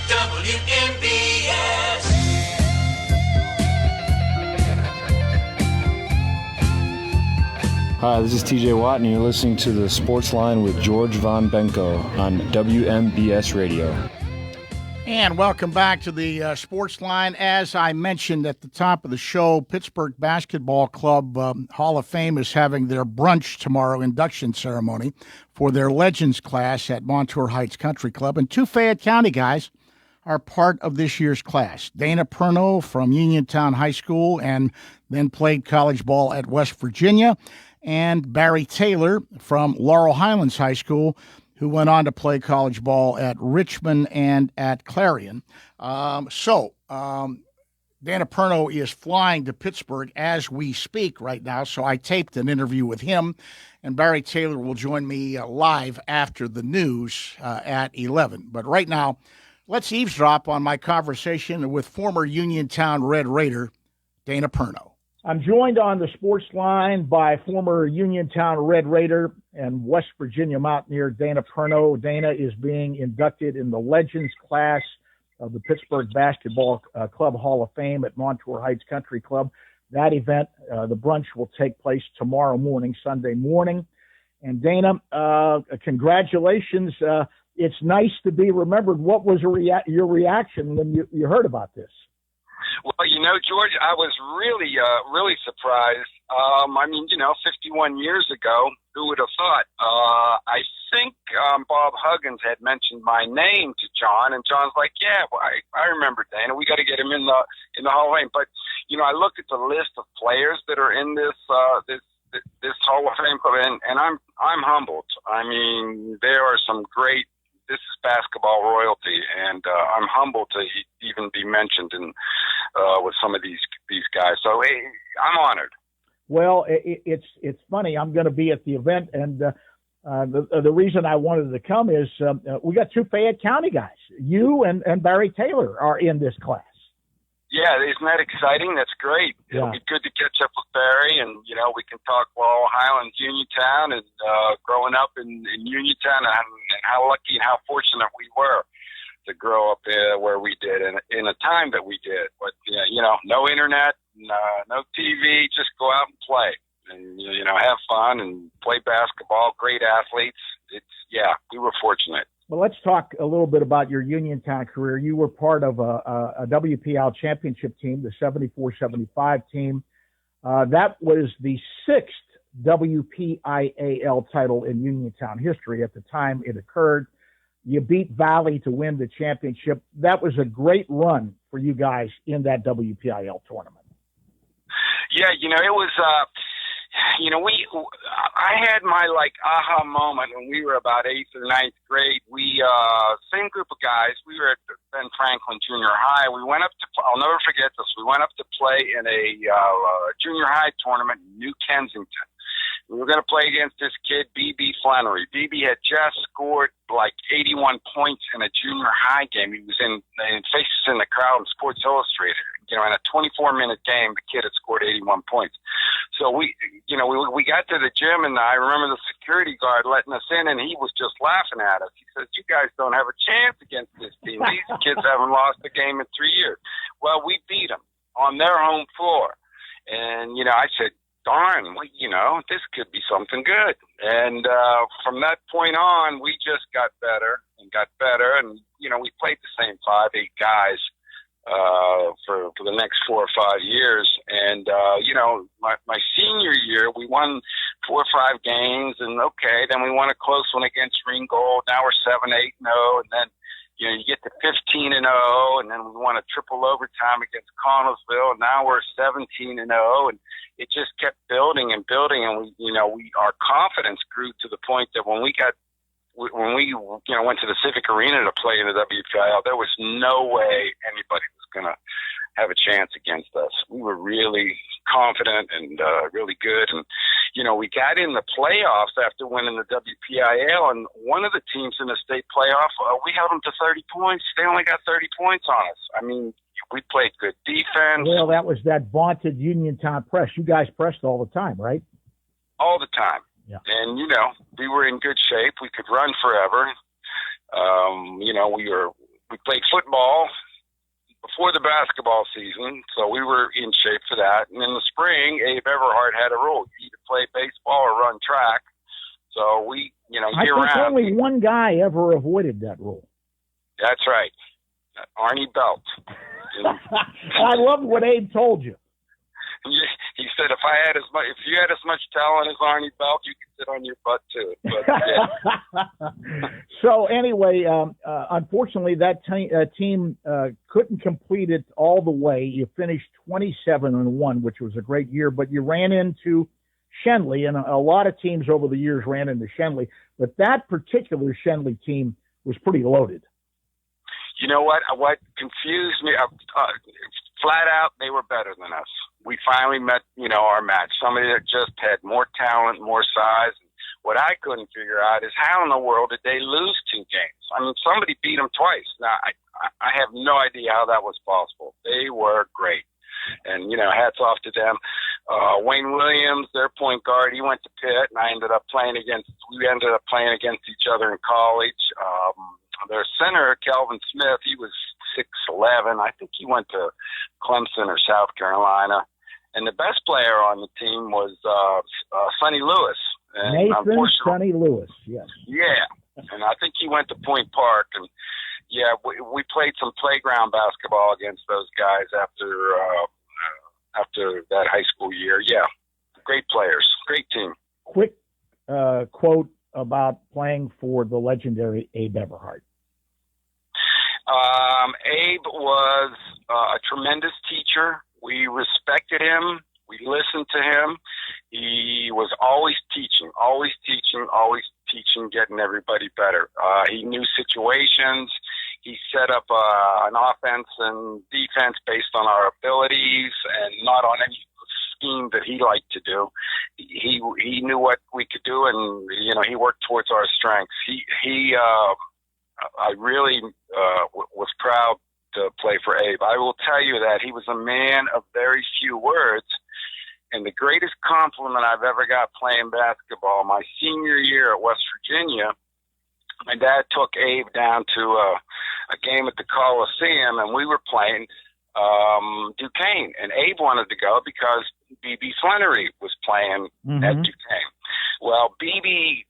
WMBS. Hi, this is TJ Watt, and you're listening to the Sportsline with George Von Benko on WMBS Radio. And welcome back to the Sportsline. As I mentioned at the top of the show, Pittsburgh Basketball Club Hall of Fame is having their brunch tomorrow, induction ceremony, for their Legends class at Montour Heights Country Club. And two Fayette County guys are part of this year's class. Dana Perno from Uniontown High School and then played college ball at West Virginia, and Barry Taylor from Laurel Highlands High School, who went on to play college ball at Richmond and at Clarion. Dana Perno is flying to Pittsburgh as we speak right now, so I taped an interview with him, and Barry Taylor will join me live after the news at 11. But right now, let's eavesdrop on my conversation with former Uniontown Red Raider Dana Perno. I'm joined on the Sports Line by former Uniontown Red Raider and West Virginia Mountaineer Dana Perno. Dana is being inducted in the Legends class of the Pittsburgh Basketball Club Hall of Fame at Montour Heights Country Club. That event, the brunch, will take place tomorrow morning, Sunday morning. And Dana, congratulations. It's nice to be remembered. What was your reaction when you heard about this? Well, George, I was really surprised. 51 years ago, who would have thought? I think Bob Huggins had mentioned my name to John, and John's like, "Yeah, well, I remember Dana. We got to get him in the Hall of Fame." But I looked at the list of players that are in this Hall of Fame club, and I'm humbled. I mean, there are some great. This is basketball royalty, and I'm humbled to even be mentioned with some of these guys. So I'm honored. Well, it's funny. I'm going to be at the event, and the reason I wanted to come is we got two Fayette County guys. You and Barry Taylor are in this class. Yeah, isn't that exciting? That's great. Yeah. It'll be good to catch up with Barry, and we can talk Laurel Highlands, Uniontown, and growing up in Uniontown, and how lucky and how fortunate we were to grow up where we did, and in a time that we did. But no internet, no TV, just go out and play, and have fun and play basketball. Great athletes. We were fortunate. Well, let's talk a little bit about your Uniontown career. You were part of a WPIAL championship team, the 74-75 team. That was the sixth WPIAL title in Uniontown history at the time it occurred. You beat Valley to win the championship. That was a great run for you guys in that WPIAL tournament. Yeah, it was I had my aha moment when we were about 8th or 9th grade. We same group of guys. We were at Ben Franklin Junior High. We went up to, I'll never forget this, we went up to play in a junior high tournament in New Kensington. We were going to play against this kid, B.B. Flannery. B.B. had just scored 81 points in a junior high game. He was in Faces in the Crowd in Sports Illustrated. In a 24-minute game, the kid had scored 81 points. So we got to the gym, and I remember the security guard letting us in, and he was just laughing at us. He says, "You guys don't have a chance against this team. These kids haven't lost a game in 3 years." Well, we beat them on their home floor. And, I said, darn, this could be something good. And from that point on, we just got better. And, we played the same 5-8 guys for the next 4 or 5 years. And, my senior year, we won 4 or 5 games. And, then we won a close one against Ringgold. Now we're 7-8-0. And then, you get to 15-0, and then we won a triple overtime against Connellsville. And now we're 17-0, and it just kept building and building. And our confidence grew to the point that when we got when we went to the Civic Arena to play in the WPIL, there was no way anybody was going to have a chance against us. We were really confident and really good. And, we got in the playoffs after winning the WPIL, and one of the teams in the state playoff, we held them to 30 points. They only got 30 points on us. I mean, we played good defense. Well, that was that vaunted Uniontown press. You guys pressed all the time, right? All the time. Yeah. And, we were in good shape. We could run forever. We played football before the basketball season, so we were in shape for that. And in the spring, Abe Everhart had a rule. You either play baseball or run track. So we, I year think round. only one guy ever avoided that rule. That's right. Arnie Belt. I love what Abe told you. He said, if you had as much talent as Arnie Belt, you could sit on your butt too. But, yeah. So anyway, unfortunately, that team couldn't complete it all the way. You finished 27-1, which was a great year, but you ran into Shenley, and a lot of teams over the years ran into Shenley, but that particular Shenley team was pretty loaded. You know what? What confused me, flat out, they were better than us. We finally met, our match. Somebody that just had more talent, more size. What I couldn't figure out is how in the world did they lose 2 games? I mean, somebody beat them twice. Now, I have no idea how that was possible. They were great. And, hats off to them. Wayne Williams, their point guard, he went to Pitt, and we ended up playing against each other in college. Their center, Kelvin Smith, he was 6'11". I think he went to Clemson or South Carolina. And the best player on the team was Sonny Lewis. And Nathan Sonny Lewis, yes. Yeah, and I think he went to Point Park. And, yeah, we played some playground basketball against those guys after that high school year. Yeah, great players, great team. Quick quote about playing for the legendary Abe Everhart. Abe was a tremendous teacher. We respected him. We listened to him. He was always teaching, getting everybody better. He knew situations. He set up an offense and defense based on our abilities and not on any scheme that he liked to do. He knew what we could do, and he worked towards our strengths. I really was proud to play for Abe. I will tell you that he was a man of very few words, and the greatest compliment I've ever got playing basketball, my senior year at West Virginia, my dad took Abe down to a game at the Coliseum, and we were playing Duquesne, and Abe wanted to go because B.B. Flannery was playing at Duquesne. Well, B.B.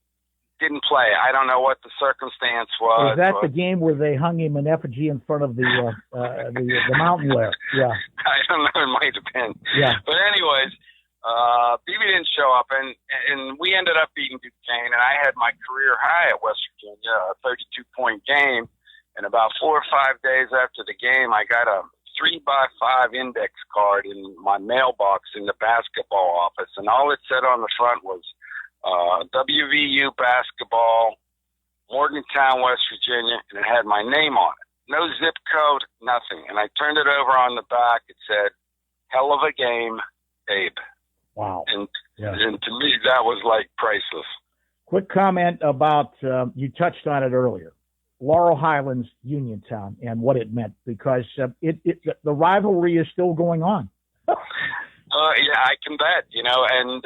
didn't play. I don't know what the circumstance was. Was that the game where they hung him in effigy in front of the mountain there? Yeah. I don't know. It might have been. Yeah. But anyways, BB didn't show up, and we ended up beating Duquesne, and I had my career high at West Virginia, a 32-point game. And about 4 or 5 days after the game, I got a 3x5 index card in my mailbox in the basketball office, and all it said on the front was WVU basketball, Morgantown, West Virginia, and it had my name on it. No zip code, nothing. And I turned it over on the back. It said, "Hell of a game, Abe." Wow. And to me, that was like priceless. Quick comment about, you touched on it earlier, Laurel Highlands, Uniontown, and what it meant, because the rivalry is still going on. Yeah, I can bet, and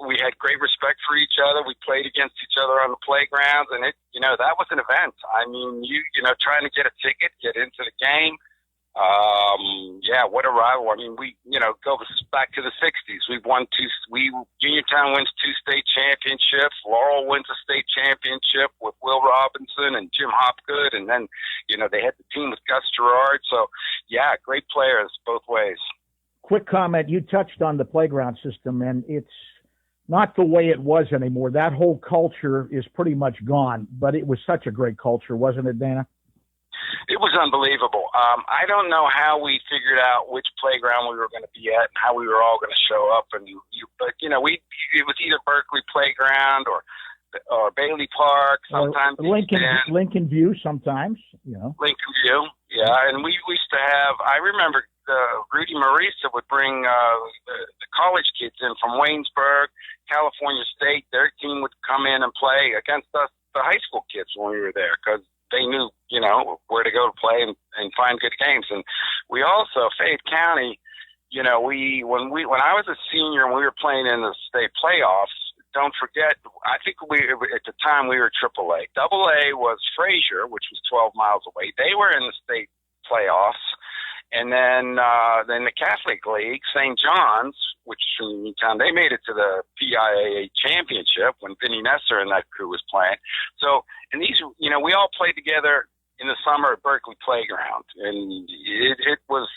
we had great respect for each other. We played against each other on the playgrounds, and that was an event. I mean, trying to get a ticket, get into the game. Yeah, what a rival. I mean, we, go back to the 60s. We've won Uniontown wins 2 state championships. Laurel wins a state championship with Will Robinson and Jim Hopgood. And then, they had the team with Gus Gerard. So, yeah, great players both ways. Quick comment. You touched on the playground system, and it's not the way it was anymore. That whole culture is pretty much gone, but it was such a great culture, wasn't it, Dana? It was unbelievable. I don't know how we figured out which playground we were going to be at and how we were all going to show up. But it was either Berkeley Playground or or Bailey Park. Sometimes Lincoln View. Sometimes, Lincoln View. Yeah, and we used to have. I remember Rudy Marisa would bring the college kids in from Waynesburg, California State. Their team would come in and play against us, the high school kids, when we were there, because they knew, where to go to play and find good games. And we also, Fayette County, when I was a senior and we were playing in the state playoffs, don't forget, I think at the time we were AAA. AA was Fraser, which was 12 miles away. They were in the state playoffs. And then the Catholic League, St. John's, which is from Uniontown, they made it to the PIAA championship when Vinny Nesser and that crew was playing. So, and these, we all played together in the summer at Berkeley Playground, and it was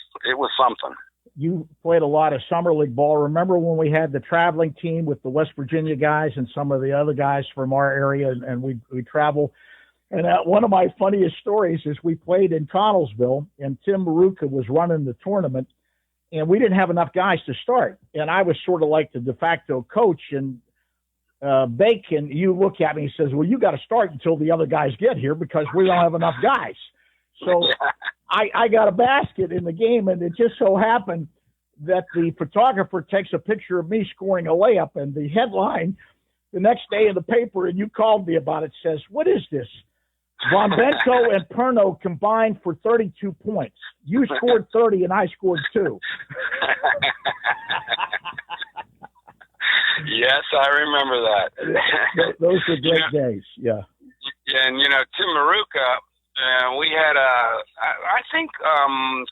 something. You played a lot of summer league ball. Remember when we had the traveling team with the West Virginia guys and some of the other guys from our area, and we travel. And one of my funniest stories is we played in Connellsville, and Tim Maruka was running the tournament, and we didn't have enough guys to start. And I was sort of like the de facto coach, and Bacon, you look at me and says, well, you got to start until the other guys get here because we don't have enough guys. So I got a basket in the game, and it just so happened that the photographer takes a picture of me scoring a layup, and the headline the next day in the paper, and you called me about it, says, what is this? Von Benko and Perno combined for 32 points. You scored 30 and I scored 2. Yes, I remember that. Those were great days, yeah. Yeah, and, Tim Maruka, we had I think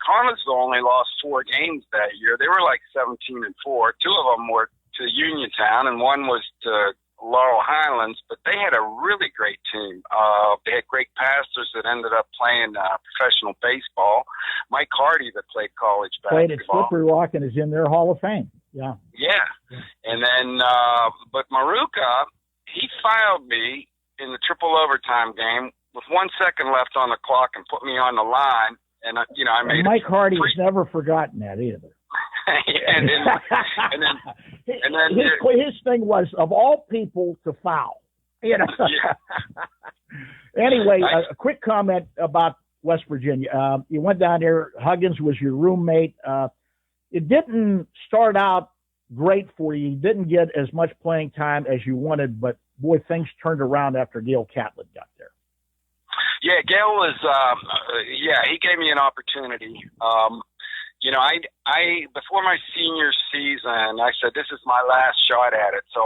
Connellsville only lost 4 games that year. They were like 17-4. 2 of them were to Uniontown, and one was to Laurel Highlands, but they had a really great team. They had great pastors that ended up playing professional baseball. Mike Hardy, that played college basketball. Played at Slippery Rock and is in their Hall of Fame. Yeah. Yeah. And then, but Maruka, he fouled me in the triple overtime game with 1 second left on the clock and put me on the line. And, I made Mike Hardy has never forgotten that either. and then his thing was, of all people, to foul. Yeah. Anyway, a quick comment about West Virginia. You went down there. Huggins was your roommate. It didn't start out great for you. You didn't get as much playing time as you wanted, but boy, things turned around after Gail Catlett got there. Yeah, Gail was. He gave me an opportunity. I before my senior season, I said, this is my last shot at it. So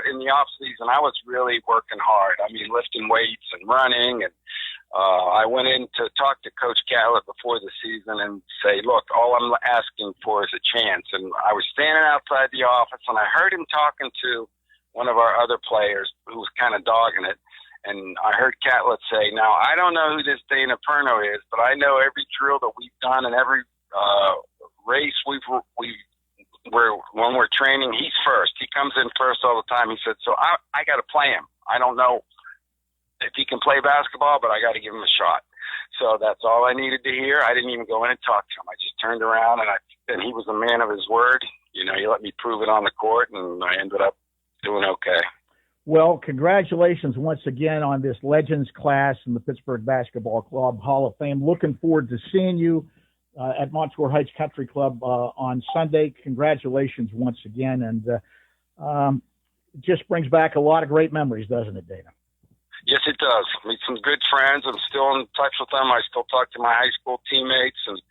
in the off season, I was really working hard. I mean, lifting weights and running. And I went in to talk to Coach Catlett before the season and say, look, all I'm asking for is a chance. And I was standing outside the office, and I heard him talking to one of our other players who was kind of dogging it. And I heard Catlett say, now, I don't know who this Dana Perno is, but I know every drill that we've done and every race when we're training, he's first. He comes in first all the time. He said, so I got to play him. I don't know if he can play basketball, but I got to give him a shot. So that's all I needed to hear. I didn't even go in and talk to him. I just turned around, and he was a man of his word. He let me prove it on the court, and I ended up doing okay. Well, congratulations once again on this Legends class in the Pittsburgh Basketball Club Hall of Fame. Looking forward to seeing you at Montour Heights Country Club on Sunday. Congratulations once again. And it just brings back a lot of great memories, doesn't it, Dana? Yes, it does. Meet some good friends. I'm still in touch with them. I still talk to my high school teammates, and,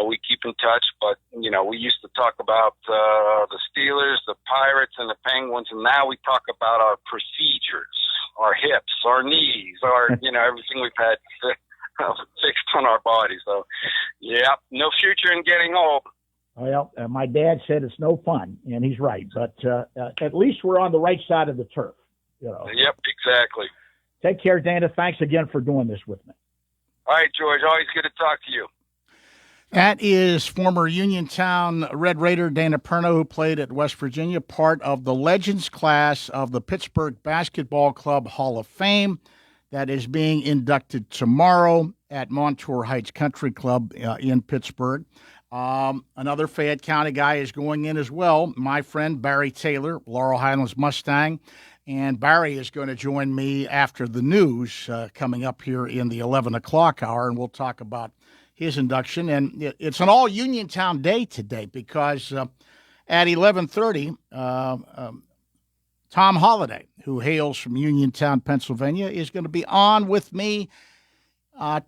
we keep in touch. But, we used to talk about the Steelers, the Pirates, and the Penguins, and now we talk about our procedures, our hips, our knees, everything we've had fixed on our body. So, yeah, no future in getting old. Well, my dad said it's no fun, and he's right. But at least we're on the right side of the turf. Yep, exactly. Take care, Dana. Thanks again for doing this with me. All right, George. Always good to talk to you. That is former Uniontown Red Raider Dana Perno, who played at West Virginia, part of the Legends class of the Pittsburgh Basketball Club Hall of Fame that is being inducted tomorrow at Montour Heights Country Club in Pittsburgh. Another Fayette County guy is going in as well. My friend Barry Taylor, Laurel Highlands Mustang, And Barry is going to join me after the news coming up here in the 11 o'clock hour, and we'll talk about his induction. And it's an all Uniontown day today because at 11:30, Tom Holliday, who hails from Uniontown, Pennsylvania, is going to be on with me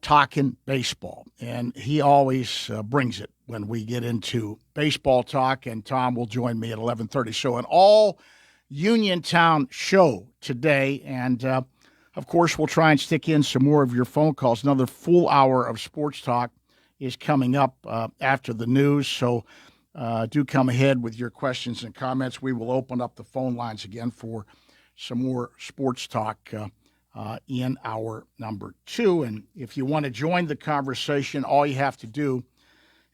talking baseball. And he always brings it when we get into baseball talk, and Tom will join me at 11:30. So an all Uniontown show today, and of course we'll try and stick in some more of your phone calls. Another full hour of sports talk is coming up after the news, so do come ahead with your questions and comments. We will open up the phone lines again for some more sports talk in hour number 2. And if you want to join the conversation, all you have to do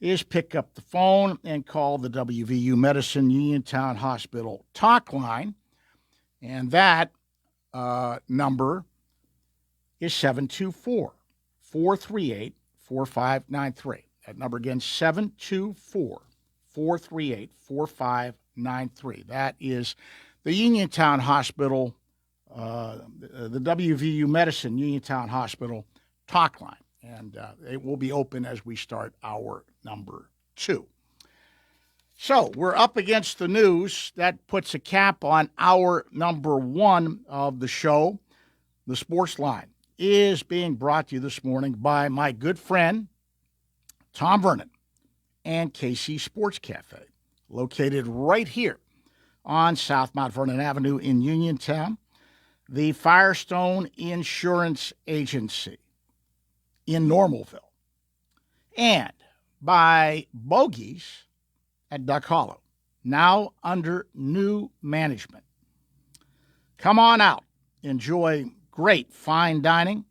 is pick up the phone and call the WVU Medicine Uniontown Hospital talk line. And that number is 724-438-4593. That number again, 724-438-4593. That is the Uniontown Hospital, the WVU Medicine Uniontown Hospital talk line. And it will be open as we start hour number 2. So we're up against the news. That puts a cap on hour number 1 of the show. The Sports Line is being brought to you this morning by my good friend, Tom Vernon, and KC Sports Cafe, located right here on South Mount Vernon Avenue in Uniontown. The Firestone Insurance Agency in Normalville, and by Bogies at Duck Hollow, now under new management. Come on out. Enjoy great fine dining.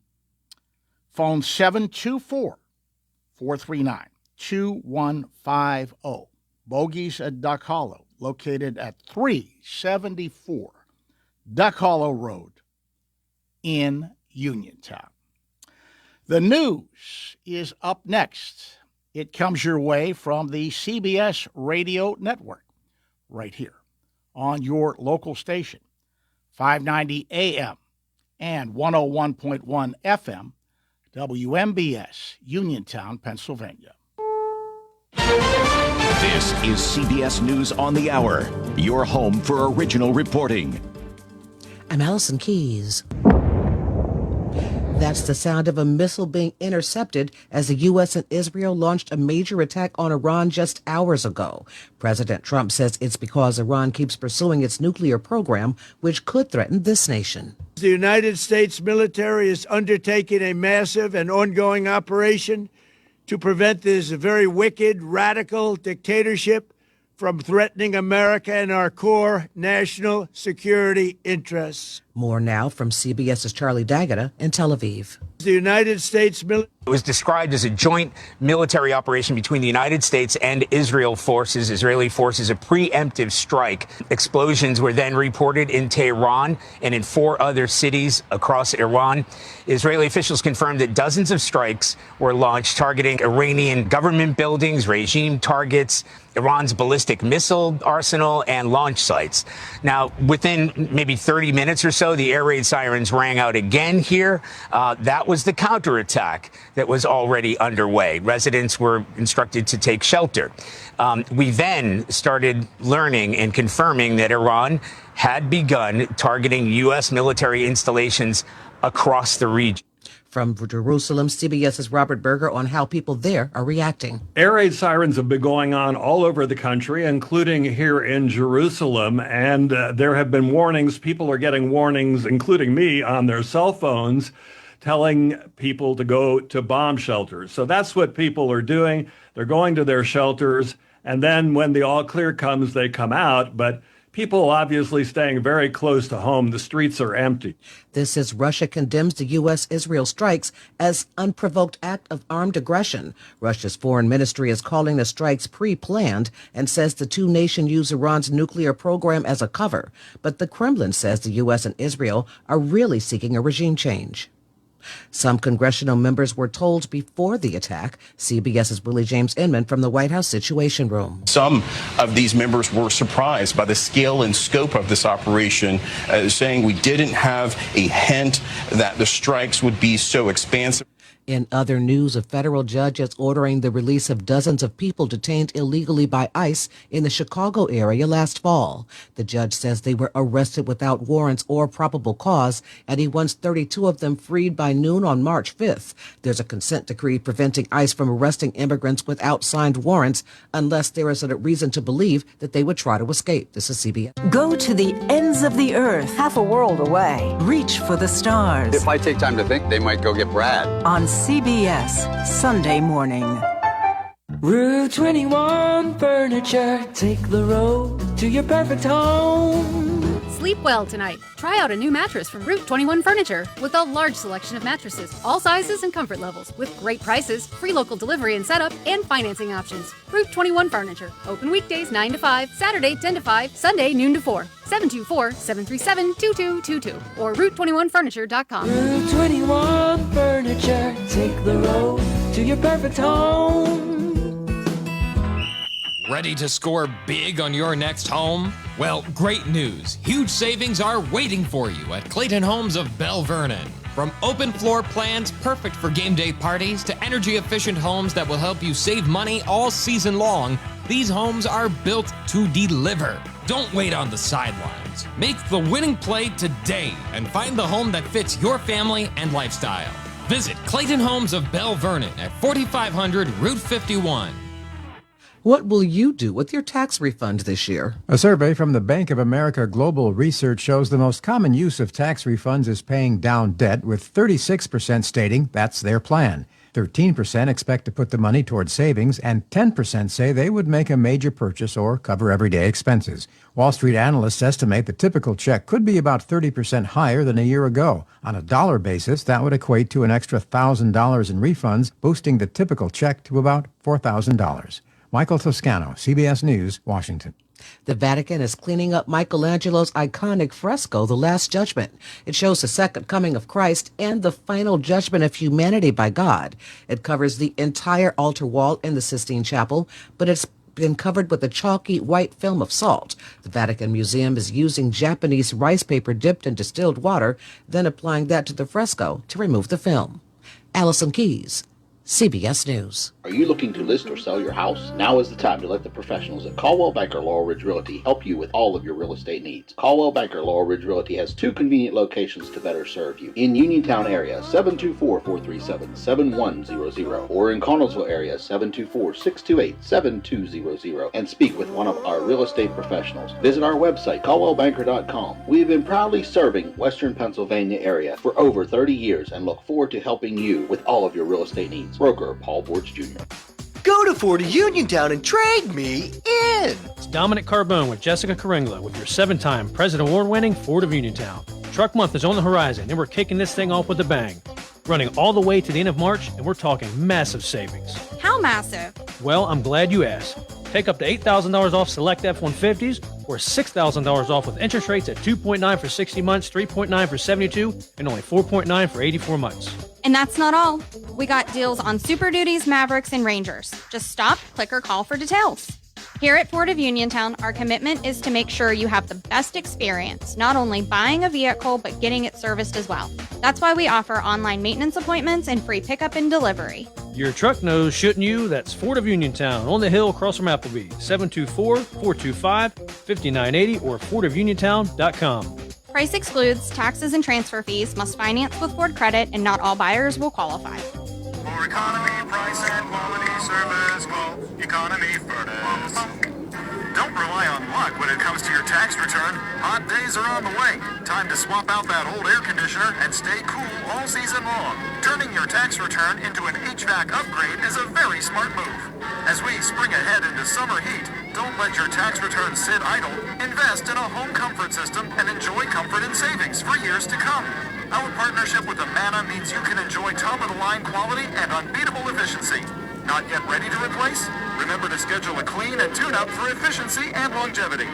Phone 724-439-2150. Bogies at Duck Hollow, located at 374 Duck Hollow Road in Uniontown. The news is up next. It comes your way from the CBS Radio Network, right here on your local station, 590 AM and 101.1 FM, WMBS, Uniontown, Pennsylvania. This is CBS News on the Hour, your home for original reporting. I'm Allison Keys. That's the sound of a missile being intercepted as the U.S. and Israel launched a major attack on Iran just hours ago. President Trump says it's because Iran keeps pursuing its nuclear program, which could threaten this nation. The United States military is undertaking a massive and ongoing operation to prevent this very wicked, radical dictatorship from threatening America and our core national security interests. More now from CBS's Charlie D'Agata in Tel Aviv. The United States military. It was described as a joint military operation between the United States and Israeli forces, a preemptive strike. Explosions were then reported in Tehran and in 4 other cities across Iran. Israeli officials confirmed that dozens of strikes were launched targeting Iranian government buildings, regime targets, Iran's ballistic missile arsenal, and launch sites. Now, within maybe 30 minutes or so, the air raid sirens rang out again here. That was the counterattack that was already underway. Residents were instructed to take shelter. We then started learning and confirming that Iran had begun targeting U.S. military installations across the region. From Jerusalem, CBS's Robert Berger on how people there are reacting. Air raid sirens have been going on all over the country, including here in Jerusalem. And there have been warnings. People are getting warnings, including me, on their cell phones, telling people to go to bomb shelters. So that's what people are doing. They're going to their shelters. And then when the all clear comes, they come out. But people obviously staying very close to home. The streets are empty. This as Russia condemns the U.S.-Israel strikes as unprovoked act of armed aggression. Russia's foreign ministry is calling the strikes pre-planned and says the two nations use Iran's nuclear program as a cover. But the Kremlin says the U.S. and Israel are really seeking a regime change. Some congressional members were told before the attack. CBS's Willie James Inman from the White House Situation Room. Some of these members were surprised by the scale and scope of this operation, saying we didn't have a hint that the strikes would be so expansive. In other news, a federal judge is ordering the release of dozens of people detained illegally by ICE in the Chicago area last fall. The judge says they were arrested without warrants or probable cause, and he wants 32 of them freed by noon on March 5th. There's a consent decree preventing ICE from arresting immigrants without signed warrants unless there is a reason to believe that they would try to escape. This is CBS. Go to the ends of the earth, half a world away. Reach for the stars. If I take time to think, they might go get Brad. On CBS, Sunday morning. Route 21 Furniture. Take the road to your perfect home. Sleep well tonight. Try out a new mattress from Route 21 Furniture with a large selection of mattresses, all sizes and comfort levels, with great prices, free local delivery and setup, and financing options. Route 21 Furniture. Open weekdays 9 to 5, Saturday 10 to 5, Sunday noon to 4. 724-737-2222 or Route21Furniture.com. Route 21 Furniture. Take the road to your perfect home. Ready to score big on your next home? Well, great news. Huge savings are waiting for you at Clayton Homes of Bell Vernon. From open floor plans perfect for game day parties to energy-efficient homes that will help you save money all season long, these homes are built to deliver. Don't wait on the sidelines. Make the winning play today and find the home that fits your family and lifestyle. Visit Clayton Homes of Bell Vernon at 4500 Route 51. What will you do with your tax refund this year? A survey from the Bank of America Global Research shows the most common use of tax refunds is paying down debt, with 36% stating that's their plan. 13% expect to put the money towards savings, and 10% say they would make a major purchase or cover everyday expenses. Wall Street analysts estimate the typical check could be about 30% higher than a year ago. On a dollar basis, that would equate to an extra $1,000 in refunds, boosting the typical check to about $4,000. Michael Toscano, CBS News, Washington. The Vatican is cleaning up Michelangelo's iconic fresco, The Last Judgment. It shows the second coming of Christ and the final judgment of humanity by God. It covers the entire altar wall in the Sistine Chapel, but it's been covered with a chalky white film of salt. The Vatican Museum is using Japanese rice paper dipped in distilled water, then applying that to the fresco to remove the film. Allison Keyes, CBS News. Are you looking to list or sell your house? Now is the time to let the professionals at Caldwell Banker Laurel Ridge Realty help you with all of your real estate needs. Caldwell Banker Laurel Ridge Realty has two convenient locations to better serve you. In Uniontown area, 724-437-7100, or in Connellsville area, 724-628-7200, and speak with one of our real estate professionals. Visit our website, caldwellbanker.com. We have been proudly serving Western Pennsylvania area for over 30 years and look forward to helping you with all of your real estate needs. Broker Paul Borch Jr. Go to Ford of Uniontown and trade me in. It's Dominic Carbone with Jessica Caringla with your 7-time President Award-winning Ford of Uniontown. Truck Month is on the horizon, and we're kicking this thing off with a bang. Running all the way to the end of March, and we're talking massive savings. How massive? Well, I'm glad you asked. Take up to $8,000 off select F-150s or $6,000 off with interest rates at 2.9 for 60 months, 3.9 for 72, and only 4.9 for 84 months. And that's not all. We got deals on Super Duties, Mavericks, and Rangers. Just stop, click, or call for details. Here at Ford of Uniontown, our commitment is to make sure you have the best experience, not only buying a vehicle, but getting it serviced as well. That's why we offer online maintenance appointments and free pickup and delivery. Your truck knows, shouldn't you? That's Ford of Uniontown on the hill across from Applebee. 724-425-5980 or FordofUniontown.com. Price excludes taxes and transfer fees, must finance with Ford Credit, and not all buyers will qualify. For economy, price, and quality service, call Economy Furnace. Don't rely on luck when it comes to your tax return. Hot days are on the way. Time to swap out that old air conditioner and stay cool all season long. Turning your tax return into an HVAC upgrade is a very smart move. As we spring ahead into summer heat, don't let your tax return sit idle. Invest in a home comfort system and enjoy comfort and savings for years to come. Our partnership with Amana means you can enjoy top-of-the-line quality and unbeatable efficiency. Not yet ready to replace? Remember to schedule a clean and tune-up for efficiency and longevity.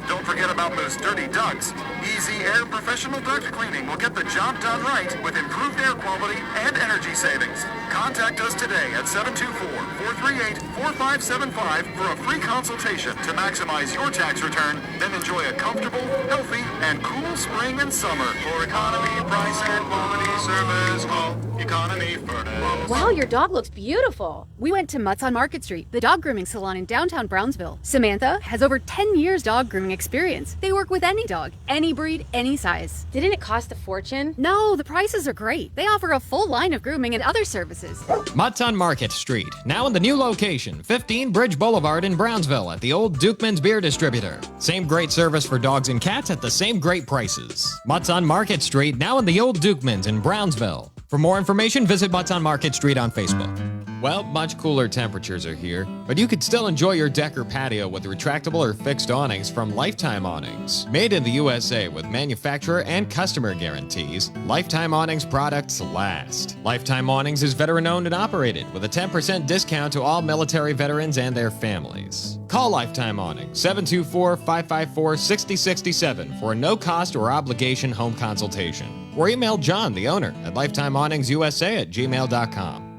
Don't forget about those dirty ducts. Easy Air Professional Duct Cleaning will get the job done right with improved air quality and energy savings. Contact us today at 724-438-4575 for a free consultation to maximize your tax return, then enjoy a comfortable, healthy, and cool spring and summer. For economy, price, and quality service, call Economy Furnace. Wow, your dog looks beautiful. We went to Mutts on Market Street, the dog grooming salon in downtown Brownsville. Samantha has over 10 years dog grooming experience. They work with any dog, any breed, any size. Didn't it cost a fortune? No, the prices are great. They offer a full line of grooming and other services. Mutts on Market Street, now in the new location, 15 Bridge Boulevard in Brownsville at the old Dukeman's Beer Distributor. Same great service for dogs and cats at the same great prices. Mutts on Market Street, now in the old Dukeman's in Brownsville. For more information, visit Mutts on Market Street on Facebook. Well, much cooler temperatures are here, but you could still enjoy your deck or patio with retractable or fixed awnings from Lifetime Awnings. Made in the USA with manufacturer and customer guarantees, Lifetime Awnings products last. Lifetime Awnings is veteran-owned and operated with a 10% discount to all military veterans and their families. Call Lifetime Awnings, 724-554-6067 for a no-cost or obligation home consultation. Or email John, the owner, at lifetimeawningsusa@gmail.com.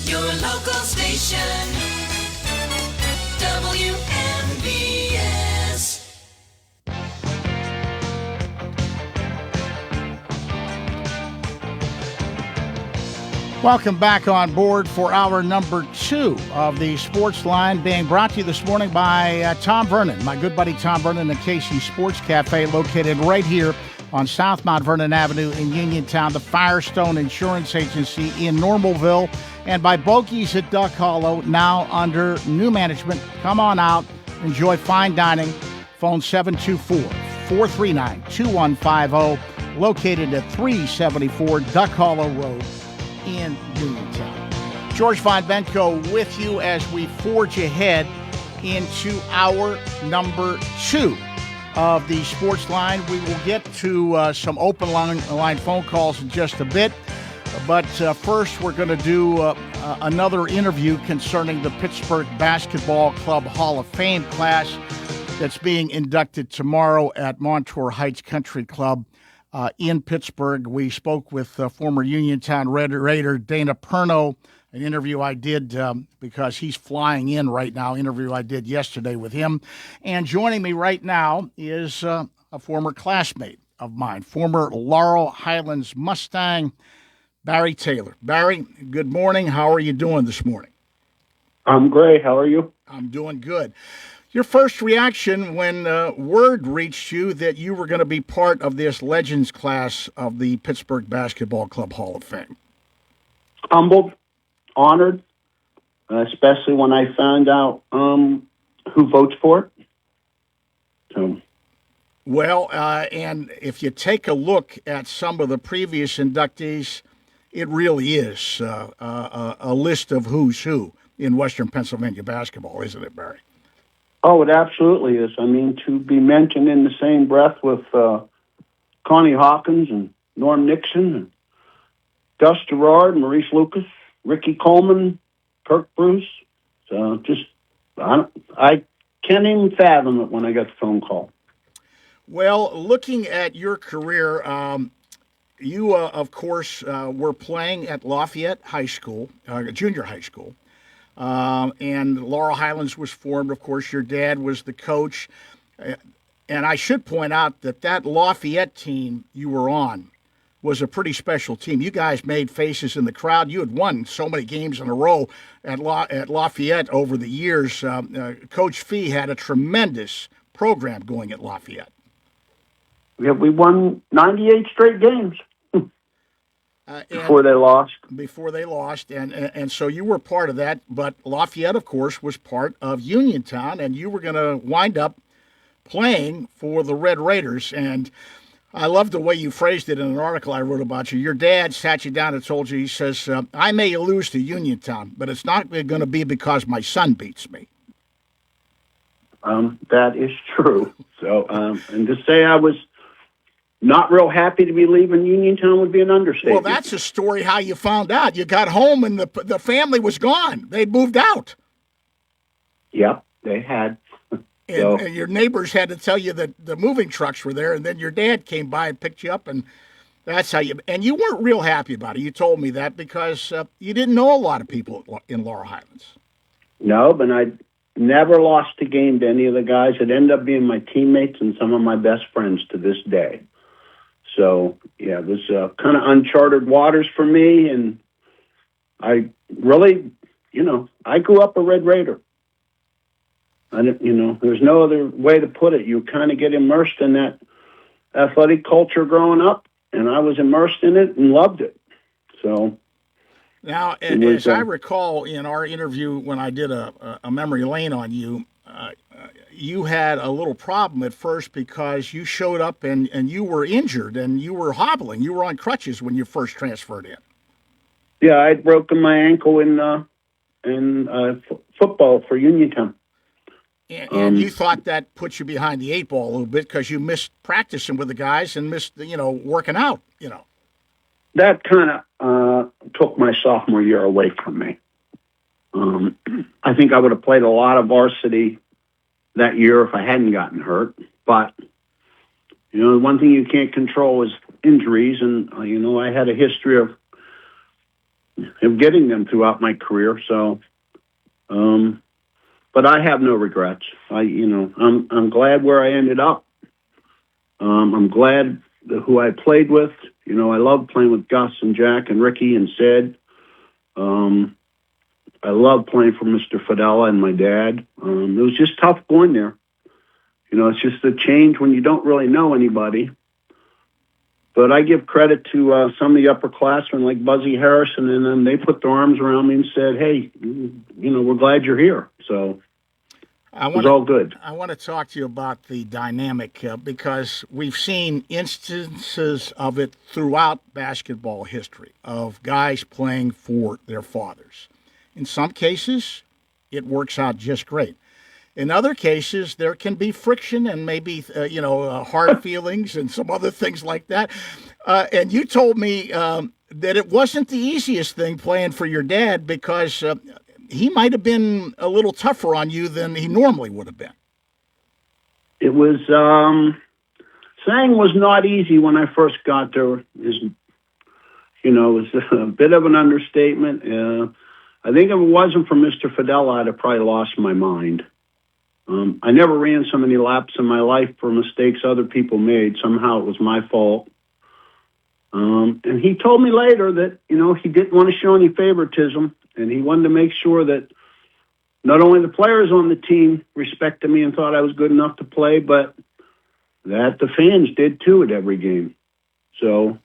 Your local station, WMBS. Welcome back on board for hour number 2 of the Sportsline, being brought to you this morning by Tom Vernon, my good buddy Tom Vernon, the KC Sports Cafe, located right here on South Mount Vernon Avenue in Uniontown, the Firestone Insurance Agency in Normalville, and by Bogies at Duck Hollow, now under new management. Come on out, enjoy fine dining. Phone 724-439-2150, located at 374 Duck Hollow Road in Uniontown. George Von Benko with you as we forge ahead into hour number 2 of the Sports Line. We will get to some open line phone calls in just a bit. But first, we're going to do another interview concerning the Pittsburgh Basketball Club Hall of Fame class that's being inducted tomorrow at Montour Heights Country Club in Pittsburgh. We spoke with former Uniontown Raider Dana Perno, an interview I did because he's flying in right now, interview I did yesterday with him. And joining me right now is a former classmate of mine, former Laurel Highlands Mustang, Barry Taylor. Barry, good morning. How are you doing this morning? I'm great. How are you? I'm doing good. Your first reaction when word reached you that you were going to be part of this Legends class of the Pittsburgh Basketball Club Hall of Fame? Humbled, honored, especially when I found out who votes for it. So. Well, and if you take a look at some of the previous inductees, it really is a list of who's who in Western Pennsylvania basketball, isn't it, Barry? Oh, it absolutely is. I mean, to be mentioned in the same breath with Connie Hawkins and Norm Nixon and Gus Gerard, Maurice Lucas, Ricky Coleman, Kirk Bruce. So I can't even fathom it when I got the phone call. Well, looking at your career, you, of course, were playing at Lafayette High School, junior high school, and Laurel Highlands was formed. Of course, your dad was the coach. And I should point out that Lafayette team you were on was a pretty special team. You guys made faces in the crowd. You had won so many games in a row at Lafayette over the years. Coach Fee had a tremendous program going at Lafayette. Yeah, we won 98 straight games. Before they lost. Before they lost, and so you were part of that. But Lafayette, of course, was part of Uniontown, and you were going to wind up playing for the Red Raiders. And I love the way you phrased it in an article I wrote about you. Your dad sat you down and told you, he says, I may lose to Uniontown, but it's not going to be because my son beats me. That is true. So, and to say I was not real happy to be leaving Uniontown would be an understatement. Well, that's a story how you found out. You got home and the family was gone. They moved out. Yeah, they had. And your neighbors had to tell you that the moving trucks were there, and then your dad came by and picked you up, and that's how you. And you weren't real happy about it. You told me that because you didn't know a lot of people in Laurel Highlands. No, but I never lost a game to any of the guys. It ended up being my teammates and some of my best friends to this day. So, yeah, it was kind of uncharted waters for me, and I really, I grew up a Red Raider. There's no other way to put it. You kind of get immersed in that athletic culture growing up, and I was immersed in it and loved it. So now, as I recall in our interview when I did a memory lane on you, you had a little problem at first because you showed up and you were injured and you were hobbling. You were on crutches when you first transferred in. Yeah, I'd broken my ankle in football for Uniontown. And you thought that put you behind the 8 ball a little bit because you missed practicing with the guys and missed, working out, That kind of took my sophomore year away from me. I think I would have played a lot of varsity that year if I hadn't gotten hurt. But, the one thing you can't control is injuries. And, I had a history of getting them throughout my career. So, but I have no regrets. I'm glad where I ended up. I'm glad who I played with. I love playing with Gus and Jack and Ricky and Sid. I love playing for Mr. Fidella and my dad. It was just tough going there. It's just a change when you don't really know anybody. But I give credit to some of the upperclassmen like Buzzy Harrison, and then they put their arms around me and said, hey, we're glad you're here. So it was all good. I want to talk to you about the dynamic because we've seen instances of it throughout basketball history of guys playing for their fathers. In some cases, it works out just great. In other cases, there can be friction and maybe, hard feelings and some other things like that. And you told me that it wasn't the easiest thing playing for your dad because he might have been a little tougher on you than he normally would have been. It was, saying was not easy when I first got there. It was a bit of an understatement. I think if it wasn't for Mr. Fidella, I'd have probably lost my mind. I never ran so many laps in my life for mistakes other people made. Somehow it was my fault. And he told me later that, he didn't want to show any favoritism, and he wanted to make sure that not only the players on the team respected me and thought I was good enough to play, but that the fans did too at every game. So,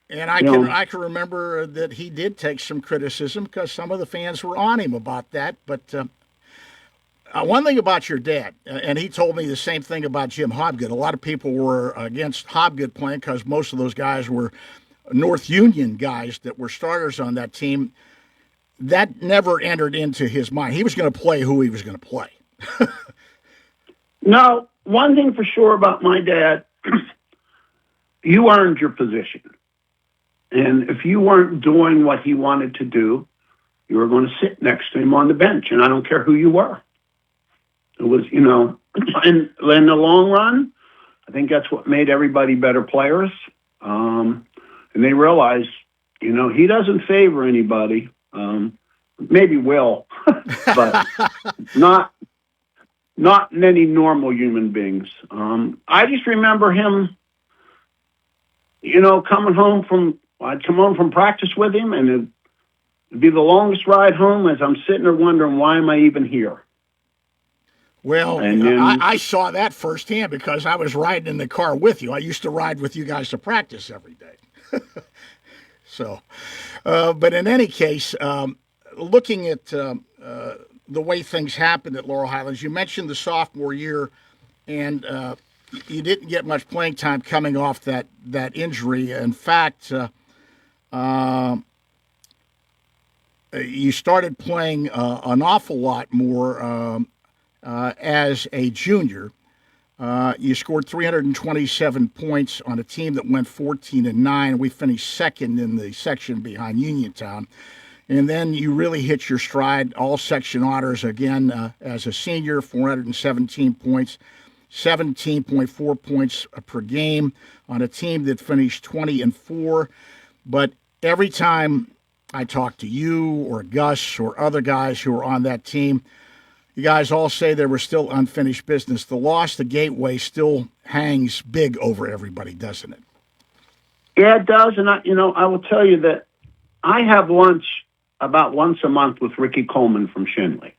and I can remember that he did take some criticism because some of the fans were on him about that, but one thing about your dad, and he told me the same thing about Jim Hobgood. A lot of people were against Hobgood playing because most of those guys were North Union guys that were starters on that team. That never entered into his mind. He was going to play who he was going to play. No, one thing for sure about my dad, you earned your position. And if you weren't doing what he wanted to do, you were going to sit next to him on the bench, and I don't care who you were. It was, in the long run, I think that's what made everybody better players. And they realized, he doesn't favor anybody. Maybe will, but not many normal human beings. I just remember him, I'd come home from practice with him, and it'd be the longest ride home as I'm sitting there wondering, why am I even here? Well, I saw that firsthand because I was riding in the car with you. I used to ride with you guys to practice every day. So, but in any case, looking at the way things happened at Laurel Highlands, you mentioned the sophomore year, and you didn't get much playing time coming off that injury. In fact, you started playing an awful lot more as a junior. You scored 327 points on a team that went 14-9. We finished second in the section behind Uniontown. And then you really hit your stride, all section honors again as a senior, 417 points, 17.4 points per game on a team that finished 20-4. But every time I talk to you or Gus or other guys who are on that team, you guys all say there was still unfinished business. The loss to Gateway still hangs big over everybody, doesn't it? Yeah, it does. And I will tell you that I have lunch about once a month with Ricky Coleman from Shenley.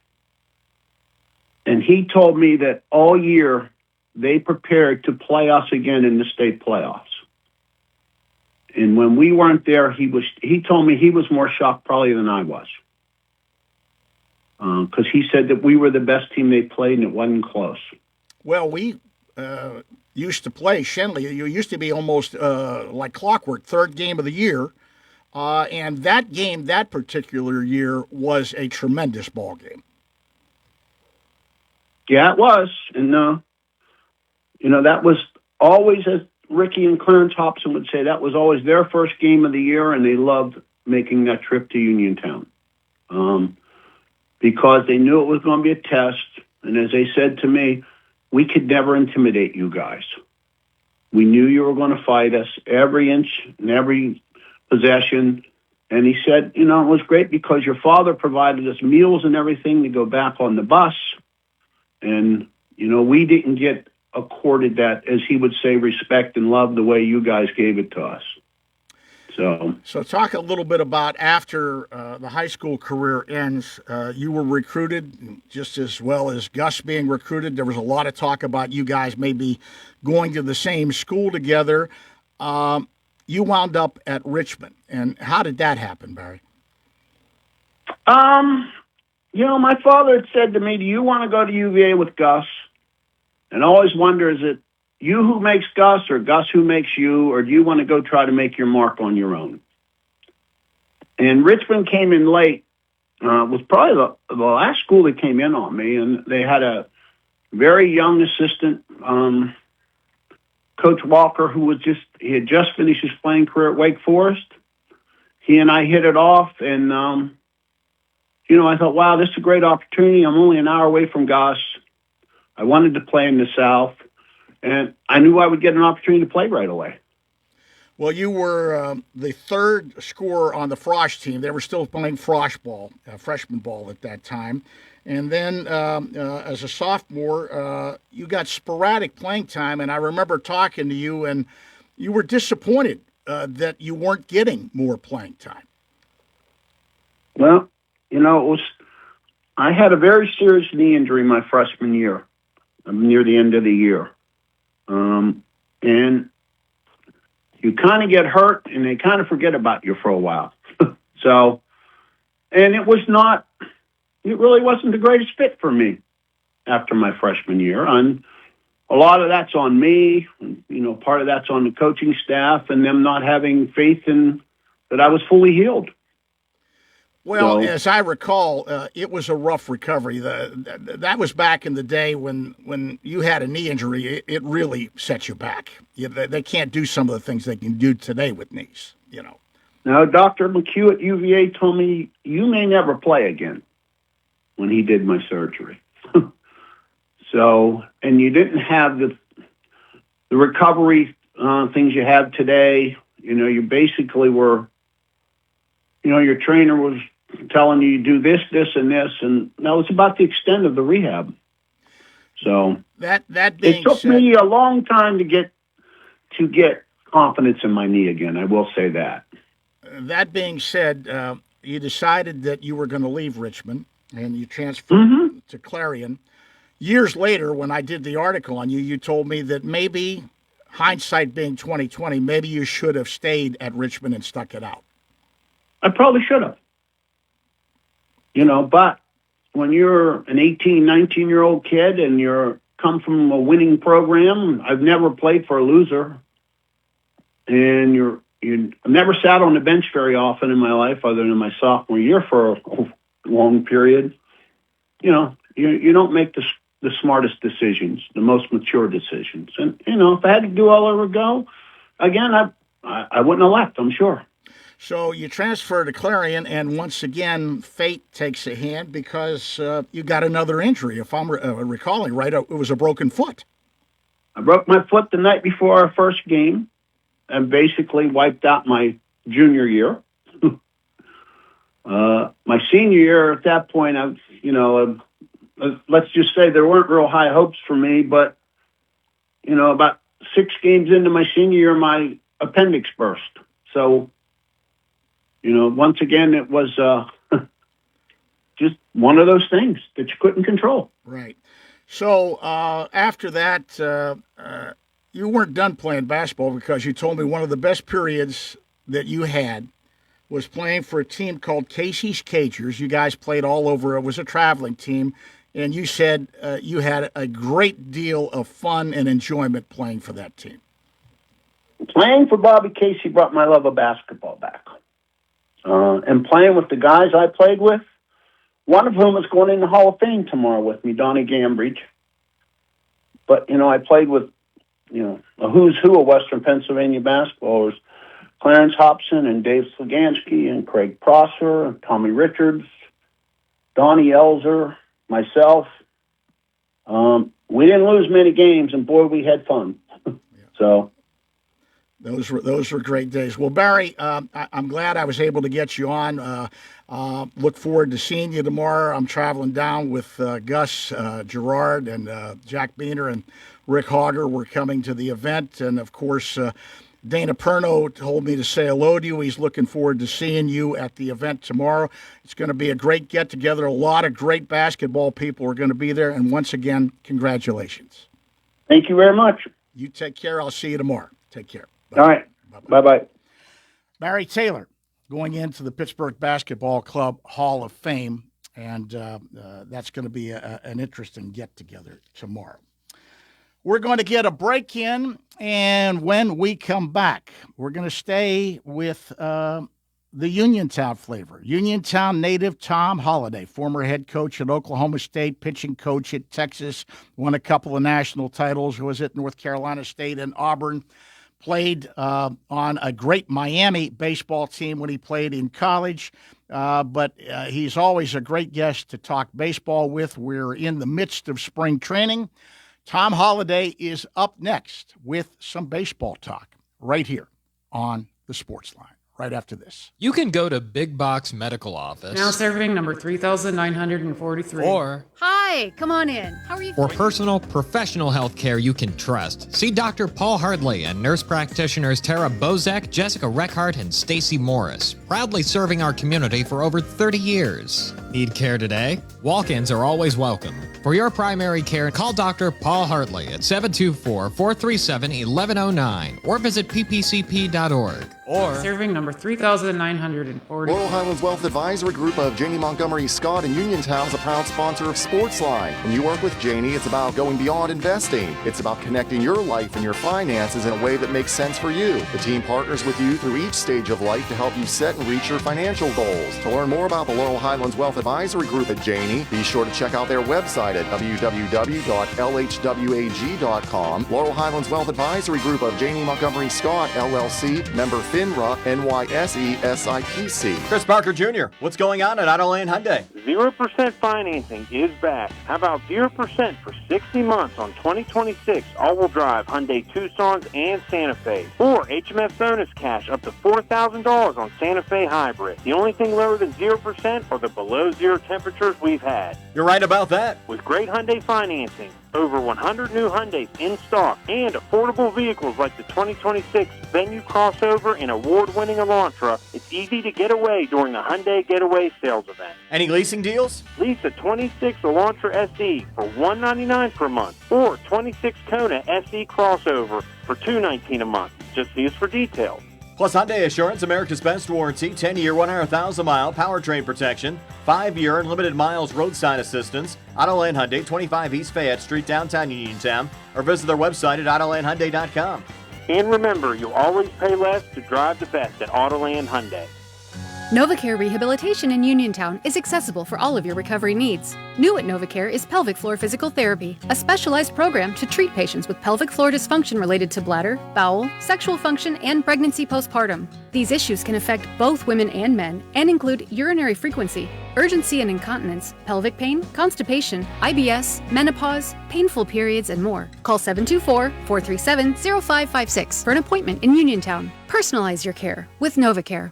And he told me that all year they prepared to play us again in the state playoffs. And when we weren't there, he told me he was more shocked probably than I was. Because he said that we were the best team they played and it wasn't close. Well, we used to play Shenley. You used to be almost like clockwork, third game of the year. And that game, that particular year, was a tremendous ball game. Yeah, it was. And, that was always, as Ricky and Clarence Hobson would say, that was always their first game of the year, and they loved making that trip to Uniontown. Because they knew it was going to be a test. And as they said to me, we could never intimidate you guys. We knew you were going to fight us every inch and every possession. And he said, it was great because your father provided us meals and everything to go back on the bus. And, we didn't get accorded that, as he would say, respect and love the way you guys gave it to us. So talk a little bit about after the high school career ends, you were recruited just as well as Gus being recruited. There was a lot of talk about you guys maybe going to the same school together. You wound up at Richmond. And how did that happen, Barry? My father had said to me, do you want to go to UVA with Gus? And I always wonder, is it you who makes Gus or Gus who makes you, or do you want to go try to make your mark on your own? And Richmond came in late, was probably the last school that came in on me, and they had a very young assistant, Coach Walker, who he had just finished his playing career at Wake Forest. He and I hit it off, and, I thought, wow, this is a great opportunity. I'm only an hour away from Gus. I wanted to play in the South. And I knew I would get an opportunity to play right away. Well, you were the third scorer on the Frosh team. They were still playing Frosh ball, freshman ball at that time. And then as a sophomore, you got sporadic playing time. And I remember talking to you, and you were disappointed that you weren't getting more playing time. Well, I had a very serious knee injury my freshman year, near the end of the year. And you kind of get hurt and they kind of forget about you for a while. And it really wasn't the greatest fit for me after my freshman year. And a lot of that's on me, part of that's on the coaching staff and them not having faith in that I was fully healed. Well, as I recall, it was a rough recovery. That was back in the day when you had a knee injury. It really set you back. They can't do some of the things they can do today with knees, Now, Dr. McHugh at UVA told me, you may never play again when he did my surgery. And you didn't have the recovery things you have today. You basically were, your trainer was telling you do this, and this, and that was about the extent of the rehab. So that being it took said, me a long time to get confidence in my knee again. I will say that. That being said, you decided that you were going to leave Richmond and you transferred to Clarion. Years later, when I did the article on you, you told me that maybe, hindsight being 20/20, maybe you should have stayed at Richmond and stuck it out. I probably should have. But when you're an 18, 19-year-old kid and you're come from a winning program, I've never played for a loser. And I've never sat on the bench very often in my life other than my sophomore year for a long period. You don't make the smartest decisions, the most mature decisions. And, if I had to do all over go, again, I wouldn't have left, I'm sure. So you transfer to Clarion, and once again, fate takes a hand because you got another injury. If I'm recalling right, it was a broken foot. I broke my foot the night before our first game and basically wiped out my junior year. My senior year, at that point, let's just say there weren't real high hopes for me, but, about 6 games into my senior year, my appendix burst. So, once again, it was just one of those things that you couldn't control. Right. So after that, you weren't done playing basketball because you told me one of the best periods that you had was playing for a team called Casey's Cagers. You guys played all over. It was a traveling team. And you said you had a great deal of fun and enjoyment playing for that team. Playing for Bobby Casey brought my love of basketball back. And playing with the guys I played with, one of whom is going in the Hall of Fame tomorrow with me, Donnie Gambridge. But, I played with, a who's who of Western Pennsylvania basketball. There's Clarence Hobson and Dave Slagansky and Craig Prosser and Tommy Richards, Donnie Elzer, myself. We didn't lose many games, and boy, we had fun. So those were great days. Well, Barry, I'm glad I was able to get you on. Look forward to seeing you tomorrow. I'm traveling down with Gus, Gerard, and Jack Beener and Rick Hogger. We're coming to the event, and of course, Dana Perno told me to say hello to you. He's looking forward to seeing you at the event tomorrow. It's going to be a great get-together. A lot of great basketball people are going to be there. And once again, congratulations. Thank you very much. You take care. I'll see you tomorrow. Take care. Bye. All right. Bye-bye. Barry Taylor going into the Pittsburgh Basketball Club Hall of Fame. And that's going to be an interesting get-together tomorrow. We're going to get a break in, and when we come back, we're going to stay with the Uniontown flavor. Uniontown native Tom Holliday, former head coach at Oklahoma State, pitching coach at Texas, won a couple of national titles, was at North Carolina State and Auburn, played on a great Miami baseball team when he played in college, but he's always a great guest to talk baseball with. We're in the midst of spring training. Tom Holliday is up next with some baseball talk right here on the Sportsline, right after this. You can go to Big Box Medical Office. Now serving number 3,943. Or Hi, come on in. How are you? For personal, professional health care you can trust, see Dr. Paul Hardley and nurse practitioners Tara Bozek, Jessica Reckhart, and Stacy Morris, proudly serving our community for over 30 years. Need care today? Walk-ins are always welcome. For your primary care, call Dr. Paul Hartley at 724-437-1109 or visit ppcp.org. Or serving number 3,940. Laurel Highlands Wealth Advisory Group of Janie Montgomery Scott in Uniontown is a proud sponsor of Sportsline. When you work with Janie, it's about going beyond investing. It's about connecting your life and your finances in a way that makes sense for you. The team partners with you through each stage of life to help you set and reach your financial goals. To learn more about the Laurel Highlands Wealth Advisory Group at Janie, be sure to check out their website at www.lhwag.com. Laurel Highlands Wealth Advisory Group of Janie Montgomery Scott, LLC, member FINRA, NYSE, SIPC. Chris Parker Jr., what's going on at Auto Land Hyundai? 0% financing is back. How about 0% for 60 months on 2026 all-wheel drive Hyundai Tucsons and Santa Fe? Or HMF bonus cash up to $4,000 on Santa Fe Hybrid. The only thing lower than 0% are the below zero temperatures we've had. You're right about that. With great Hyundai financing, over 100 new Hyundais in stock, and affordable vehicles like the 2026 Venue Crossover and award-winning Elantra, it's easy to get away during the Hyundai Getaway Sales Event. Any leasing deals? Lease a 26 Elantra SE for $199 per month, or 26 Kona SE Crossover for $219 a month. Just see us for details. Plus Hyundai Assurance, America's best warranty, 10-year, 100,000-mile powertrain protection, 5-year unlimited miles roadside assistance. Autoland Hyundai, 25 East Fayette Street, downtown Uniontown, or visit their website at autolandhyundai.com. And remember, you'll always pay less to drive the best at Autoland Hyundai. NovaCare Rehabilitation in Uniontown is accessible for all of your recovery needs. New at NovaCare is pelvic floor physical therapy, a specialized program to treat patients with pelvic floor dysfunction related to bladder, bowel, sexual function, and pregnancy postpartum. These issues can affect both women and men and include urinary frequency, urgency and incontinence, pelvic pain, constipation, IBS, menopause, painful periods, and more. Call 724-437-0556 for an appointment in Uniontown. Personalize your care with NovaCare.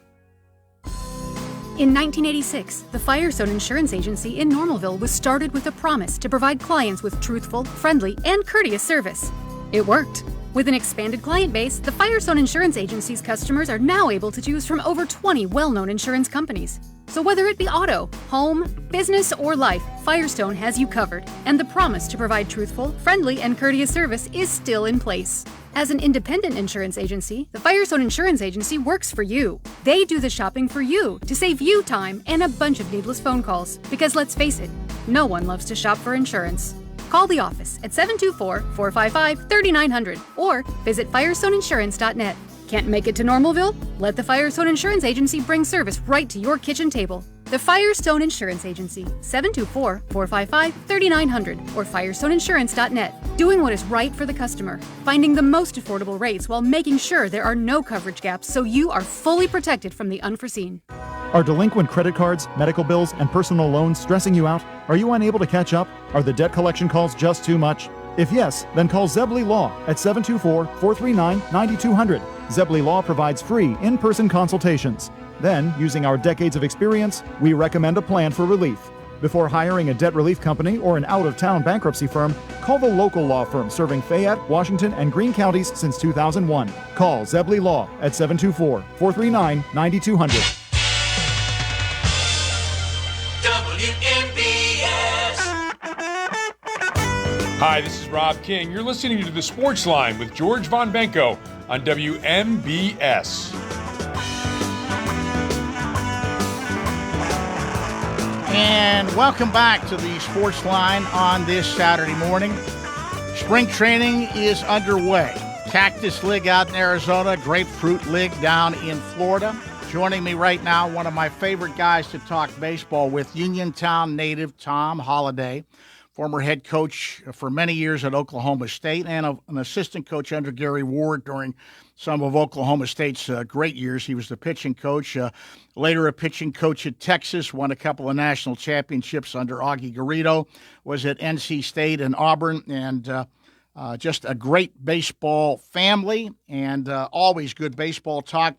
In 1986, the Firestone Insurance Agency in Normalville was started with a promise to provide clients with truthful, friendly, and courteous service. It worked. With an expanded client base, the Firestone Insurance Agency's customers are now able to choose from over 20 well-known insurance companies. So whether it be auto, home, business, or life, Firestone has you covered, and the promise to provide truthful, friendly, and courteous service is still in place. As an independent insurance agency, the Firestone Insurance Agency works for you. They do the shopping for you to save you time and a bunch of needless phone calls. Because let's face it, no one loves to shop for insurance. Call the office at 724-455-3900 or visit firestoneinsurance.net. Can't make it to Normalville? Let the Firestone Insurance Agency bring service right to your kitchen table. The Firestone Insurance Agency, 724-455-3900 or firestoneinsurance.net. Doing what is right for the customer, finding the most affordable rates while making sure there are no coverage gaps so you are fully protected from the unforeseen. Are delinquent credit cards, medical bills, and personal loans stressing you out? Are you unable to catch up? Are the debt collection calls just too much? If yes, then call Zebley Law at 724-439-9200. Zebley Law provides free in-person consultations. Then, using our decades of experience, we recommend a plan for relief. Before hiring a debt relief company or an out-of-town bankruptcy firm, call the local law firm serving Fayette, Washington, and Greene counties since 2001. Call Zebley Law at 724-439-9200. Hi, this is Rob King. You're listening to the Sportsline with George Von Benko on WMBS. And welcome back to the Sportsline on this Saturday morning. Spring training is underway. Cactus League out in Arizona, Grapefruit League down in Florida. Joining me right now, one of my favorite guys to talk baseball with, Uniontown native Tom Holliday, former head coach for many years at Oklahoma State and an assistant coach under Gary Ward during some of Oklahoma State's great years. He was the pitching coach, later a pitching coach at Texas, won a couple of national championships under Augie Garrido, was at NC State and Auburn, and just a great baseball family and always good baseball talk.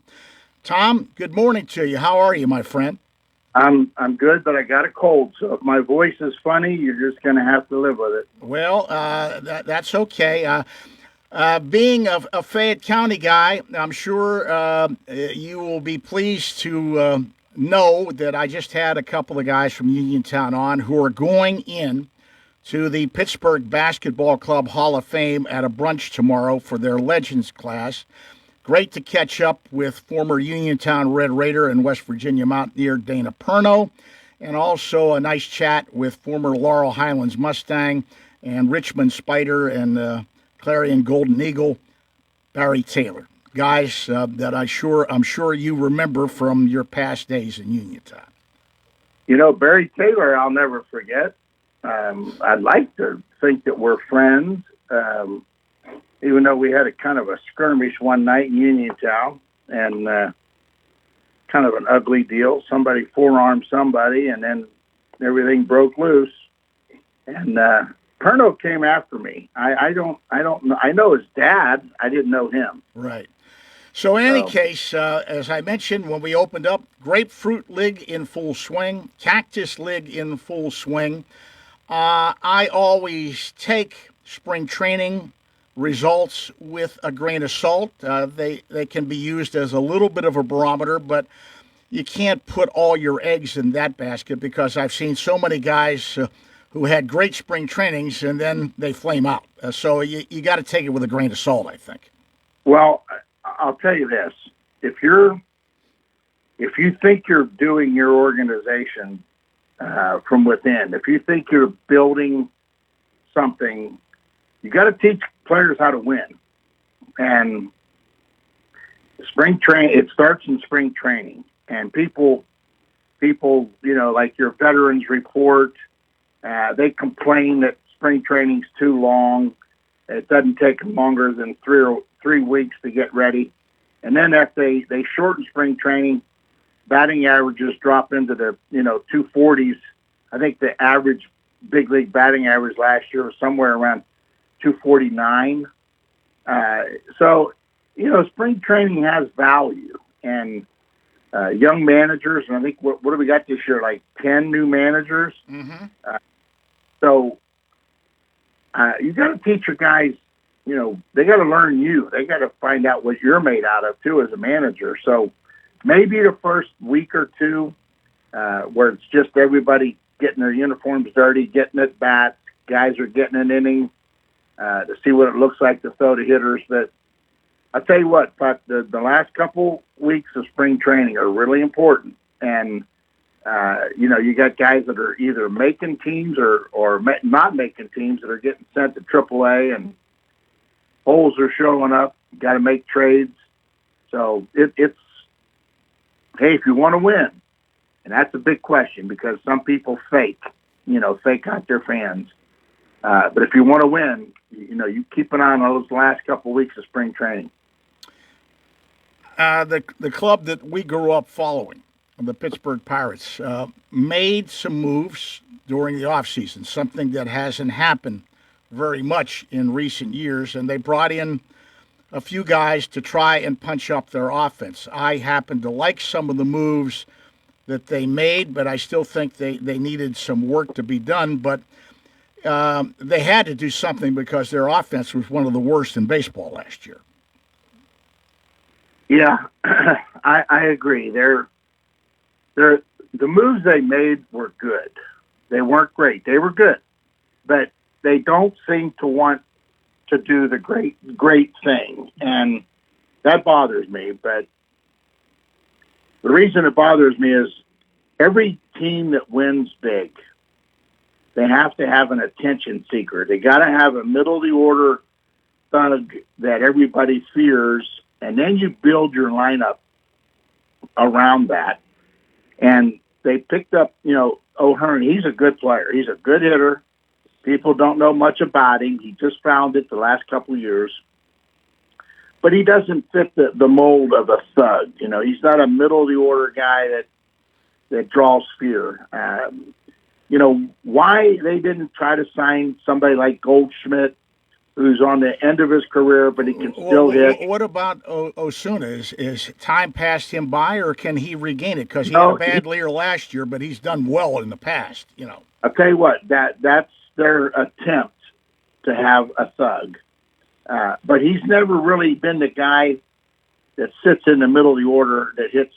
Tom, good morning to you. How are you, my friend? I'm good, but I got a cold, so if my voice is funny, you're just going to have to live with it. Well, that's okay. Being a Fayette County guy, I'm sure you will be pleased to know that I just had a couple of guys from Uniontown on who are going in to the Pittsburgh Basketball Club Hall of Fame at a brunch tomorrow for their Legends class. Great to catch up with former Uniontown Red Raider and West Virginia Mountaineer Dana Perno, and also a nice chat with former Laurel Highlands Mustang and Richmond Spider and Clarion Golden Eagle Barry Taylor. Guys that I'm sure you remember from your past days in Uniontown. You know, Barry Taylor, I'll never forget. I'd like to think that we're friends. Even though we had a kind of a skirmish one night in Uniontown and kind of an ugly deal. Somebody forearmed somebody and then everything broke loose. And Perno came after me. I don't know. I know his dad. I didn't know him. Right. So in any case, as I mentioned when we opened up, Grapefruit League in full swing, Cactus League in full swing. I always take spring training results with a grain of salt. They can be used as a little bit of a barometer, but you can't put all your eggs in that basket because I've seen so many guys who had great spring trainings and then they flame out. So you got to take it with a grain of salt, I think. Well, I'll tell you this: if you think you're doing your organization from within, if you think you're building something, you got to teach players how to win. And spring training, it starts in spring training. And people, you know, like your veterans report, they complain that spring training's too long. It doesn't take them longer than three weeks to get ready. And then if they shorten spring training, batting averages drop into the 240s. I think the average big league batting average last year was somewhere around 249. So, spring training has value, and young managers, and I think what do we got this year? Like 10 new managers. Mm-hmm. So you got to teach your guys. They got to learn you. They got to find out what you're made out of too as a manager. So maybe the first week or two, where it's just everybody getting their uniforms dirty, getting at bats, guys are getting an inning to see what it looks like to throw to hitters. But I'll tell you what, but the last couple weeks of spring training are really important. And, you got guys that are either making teams or not making teams that are getting sent to AAA, and holes are showing up. Got to make trades. So it's, hey, if you want to win, and that's a big question because some people fake out their fans. But if you want to win, you keep an eye on those last couple of weeks of spring training. The club that we grew up following, the Pittsburgh Pirates, made some moves during the offseason, something that hasn't happened very much in recent years, and they brought in a few guys to try and punch up their offense. I happen to like some of the moves that they made, but I still think they needed some work to be done. But they had to do something because their offense was one of the worst in baseball last year. Yeah, I agree. The moves they made were good. They weren't great. They were good, but they don't seem to want to do the great thing, and that bothers me. But the reason it bothers me is every team that wins big, they have to have an attention seeker. They got to have a middle of the order thug that everybody fears, and then you build your lineup around that. And they picked up, O'Hearn. He's a good player. He's a good hitter. People don't know much about him. He just found it the last couple of years. But he doesn't fit the mold of a thug. He's not a middle-of-the-order guy that draws fear. Why they didn't try to sign somebody like Goldschmidt, who's on the end of his career, but he can still hit. What about Osuna? Is time passed him by, or can he regain it? Because he had a bad year last year, but he's done well in the past. I'll tell you what, that's their attempt to have a thug. But he's never really been the guy that sits in the middle of the order that hits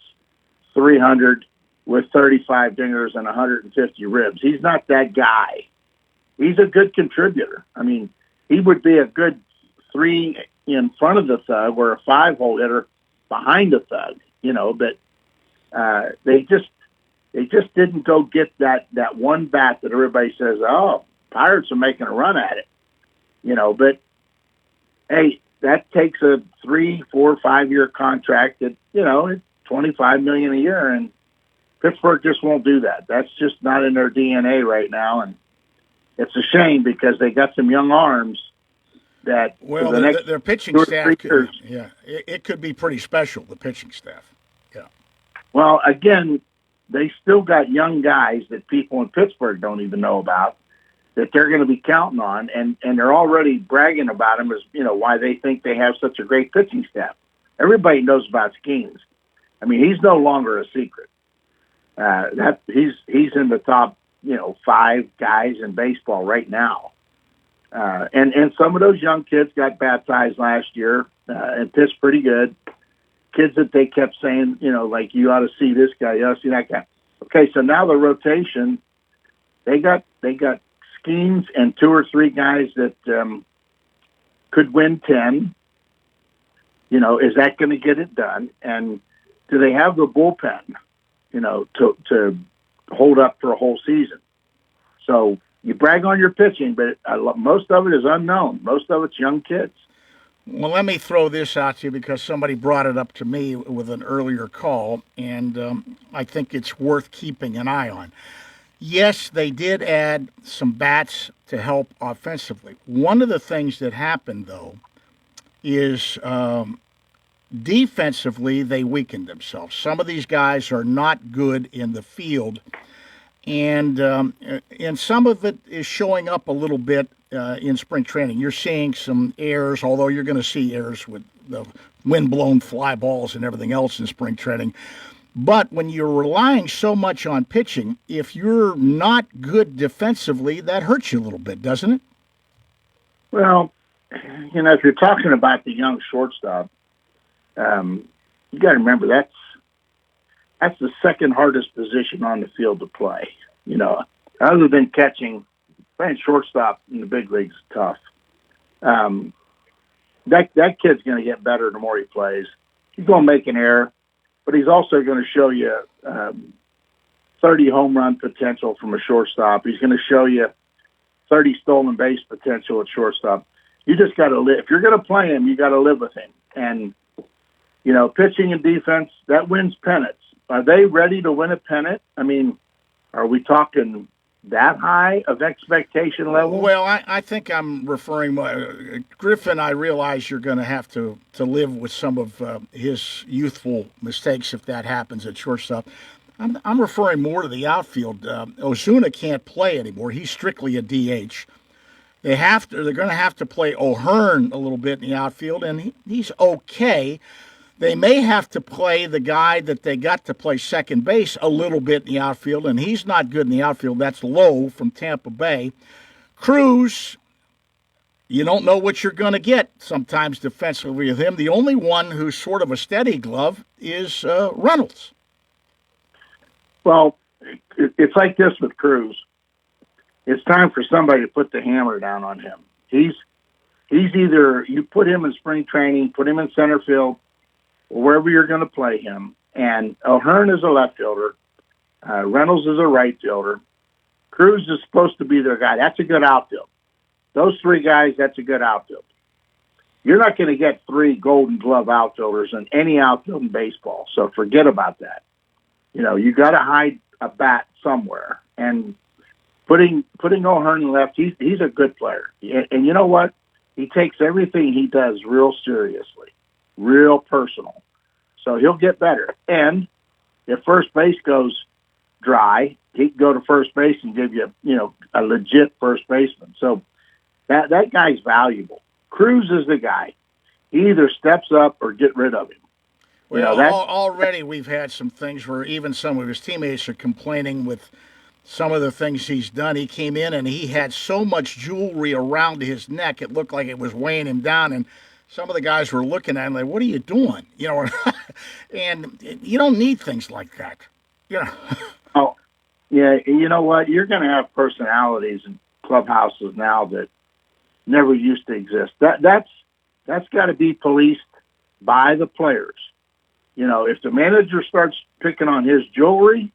300 with 35 dingers and 150 ribs. He's not that guy. He's a good contributor. I mean, he would be a good 3 in front of the thug or a 5-hole hitter behind the thug, but they just didn't go get that one bat that everybody says, oh, Pirates are making a run at it, but hey, that takes a 3, 4, 5-year contract at, it's $25 million a year, and Pittsburgh just won't do that. That's just not in their DNA right now, and it's a shame because they got some young arms that their pitching staff it could be pretty special, the pitching staff. Yeah. Well, again, they still got young guys that people in Pittsburgh don't even know about that they're going to be counting on, and they're already bragging about them as, why they think they have such a great pitching staff. Everybody knows about Skeens. I mean, he's no longer a secret. He's in the top, 5 guys in baseball right now. And some of those young kids got baptized last year and pitched pretty good. Kids that they kept saying, like, you ought to see this guy, you ought to see that guy. Okay, so now the rotation, they got Skeens and 2 or 3 guys that could win 10. Is that going to get it done? And do they have the bullpen, to hold up for a whole season? So you brag on your pitching, but most of it is unknown. Most of it's young kids. Well, let me throw this out to you because somebody brought it up to me with an earlier call, and I think it's worth keeping an eye on. Yes, they did add some bats to help offensively. One of the things that happened, though, is defensively, they weakened themselves. Some of these guys are not good in the field, and some of it is showing up a little bit in spring training. You're seeing some errors, although you're going to see errors with the wind-blown fly balls and everything else in spring training. But when you're relying so much on pitching, if you're not good defensively, that hurts you a little bit, doesn't it? Well, if you're talking about the young shortstop, you got to remember that's the second hardest position on the field to play. Other than catching, playing shortstop in the big leagues is tough. That kid's going to get better the more he plays. He's going to make an error, but he's also going to show you 30 home run potential from a shortstop. He's going to show you 30 stolen base potential at shortstop. You just got to live. If you're going to play him, you got to live with him. And, pitching and defense, that wins pennants. Are they ready to win a pennant? I mean, are we talking that high of expectation level? Well, I think I'm referring Griffin. I realize you're going to have to live with some of his youthful mistakes if that happens at shortstop. I'm referring more to the outfield. Ozuna can't play anymore. He's strictly a DH. They're going to have to play O'Hearn a little bit in the outfield, and he's okay. They may have to play the guy that they got to play second base a little bit in the outfield, and he's not good in the outfield. That's Lowe from Tampa Bay. Cruz, you don't know what you're going to get sometimes defensively with him. The only one who's sort of a steady glove is Reynolds. Well, it's like this with Cruz. It's time for somebody to put the hammer down on him. He's either you put him in spring training, put him in center field, or wherever you're going to play him. And O'Hearn is a left fielder. Reynolds is a right fielder. Cruz is supposed to be their guy. That's a good outfield. Those three guys, that's a good outfield. You're not going to get three Golden Glove outfielders in any outfield in baseball, so forget about that. You got to hide a bat somewhere. And putting O'Hearn in left, he's a good player. And you know what? He takes everything he does real seriously, real personal. So he'll get better. And if first base goes dry, he can go to first base and give you, a legit first baseman. So that guy's valuable. Cruz is the guy. He either steps up or get rid of him. Well, already we've had some things where even some of his teammates are complaining with some of the things he's done. He came in and he had so much jewelry around his neck, it looked like it was weighing him down. And some of the guys were looking at him like, what are you doing? And you don't need things like that. Oh, yeah. You know what? You're going to have personalities in clubhouses now that never used to exist. That's got to be policed by the players. If the manager starts picking on his jewelry,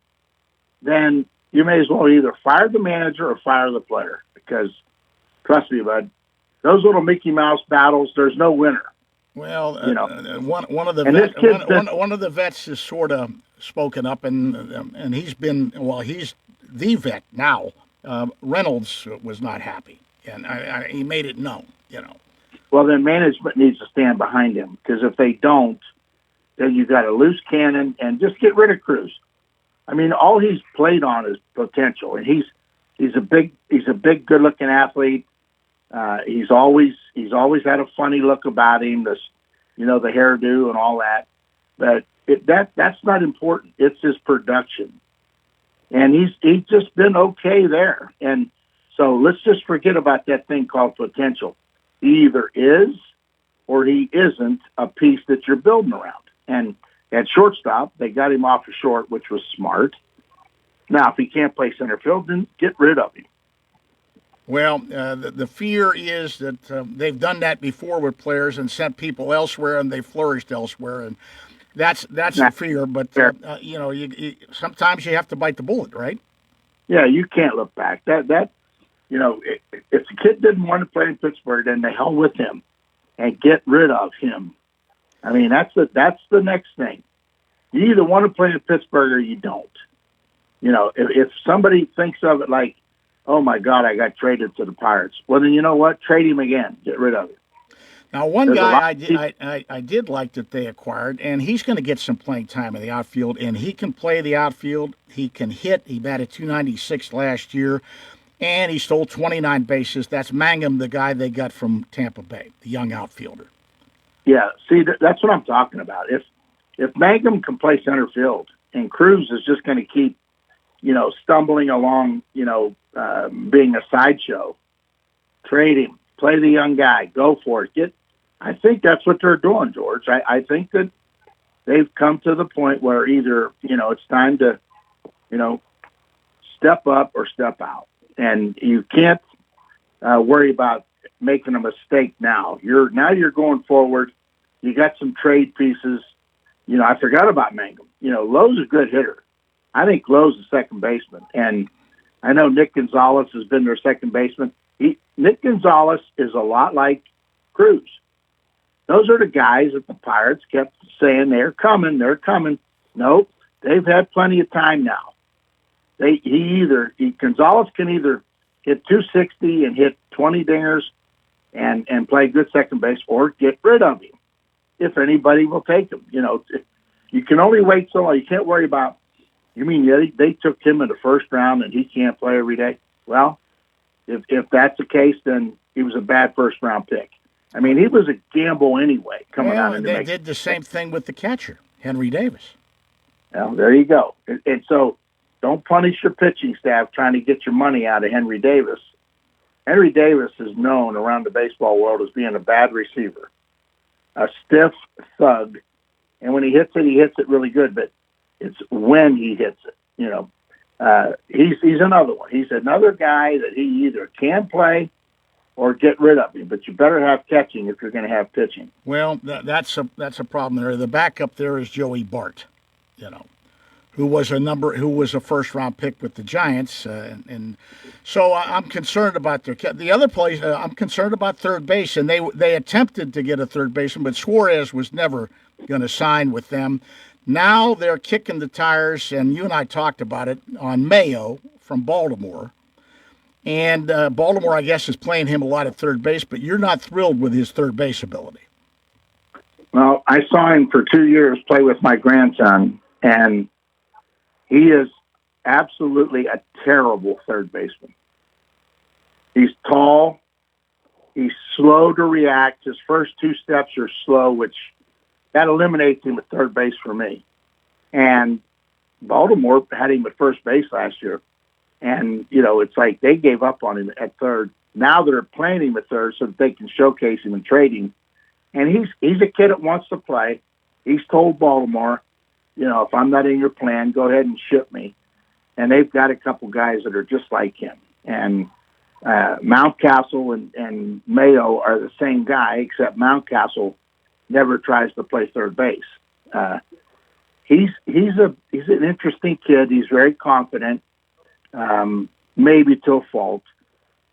then you may as well either fire the manager or fire the player, because trust me, bud, those little Mickey Mouse battles, there's no winner. Well, one of the vets has sort of spoken up, and he's he's the vet now. Reynolds was not happy, and he made it known. Well, then management needs to stand behind him, because if they don't, then you got a loose cannon, and just get rid of Cruz. I mean, all he's played on is potential, and he's a big, good-looking athlete. He's always had a funny look about him, the hairdo and all that. But that's not important. It's his production, and he's just been okay there. And so let's just forget about that thing called potential. He either is or he isn't a piece that you're building around. And at shortstop, they got him off a short, which was smart. Now, if he can't play center field, then get rid of him. Well, the fear is that they've done that before with players and sent people elsewhere, and they flourished elsewhere, and that's the fear. But you sometimes you have to bite the bullet, right? Yeah, you can't look back. If the kid didn't want to play in Pittsburgh, then the hell with him and get rid of him. I mean, that's the next thing. You either want to play in Pittsburgh or you don't. If somebody thinks of it like, oh, my God, I got traded to the Pirates, well, then you know what? Trade him again. Get rid of him. Now, one There's a guy lot I did like that they acquired, and he's going to get some playing time in the outfield, and he can play the outfield. He can hit. He batted .296 last year, and he stole 29 bases. That's Mangum, the guy they got from Tampa Bay, the young outfielder. Yeah, see, that's what I'm talking about. If Mangum can play center field and Cruz is just going to keep, stumbling along, being a sideshow, trade him, play the young guy, go for it. I think that's what they're doing, George. I think that they've come to the point where either, it's time to, step up or step out. And you can't worry about making a mistake now. You're going forward. You got some trade pieces. I forgot about Mangum. Lowe's a good hitter. I think Lowe's a second baseman. And I know Nick Gonzalez has been their second baseman. Nick Gonzalez is a lot like Cruz. Those are the guys that the Pirates kept saying, they're coming. Nope, they've had plenty of time now. Gonzalez can either hit 260 and hit 20 dingers and play good second base, or get rid of him if anybody will take him. You can only wait so long. You can't worry about, you mean they took him in the first round and he can't play every day? Well, if that's the case, then he was a bad first-round pick. I mean, he was a gamble anyway coming out. And they did the same thing with the catcher, Henry Davis. Well, there you go. And so don't punish your pitching staff trying to get your money out of Henry Davis. Henry Davis is known around the baseball world as being a bad receiver, a stiff thug. And when he hits it really good, but it's when he hits it, he's another one. He's another guy that he either can play or get rid of him, but you better have catching if you're going to have pitching. Well, that's a problem there. The backup there is Joey Bart, who was a first-round pick with the Giants, and so I'm concerned about the other place. I'm concerned about third base, and they attempted to get a third baseman, but Suarez was never going to sign with them. Now they're kicking the tires, and you and I talked about it, on Mayo from Baltimore. And Baltimore, I guess, is playing him a lot at third base, but you're not thrilled with his third base ability. Well, I saw him for 2 years play with my grandson, and he is absolutely a terrible third baseman. He's tall. He's slow to react. His first two steps are slow, which that eliminates him at third base for me. And Baltimore had him at first base last year. And, it's like they gave up on him at third. Now they're playing him at third so that they can showcase him and trade him. And he's a kid that wants to play. He's told Baltimore, if I'm not in your plan, go ahead and ship me. And they've got a couple guys that are just like him. And Mountcastle and Mayo are the same guy, except Mountcastle never tries to play third base. He's an interesting kid. He's very confident. Maybe to a fault,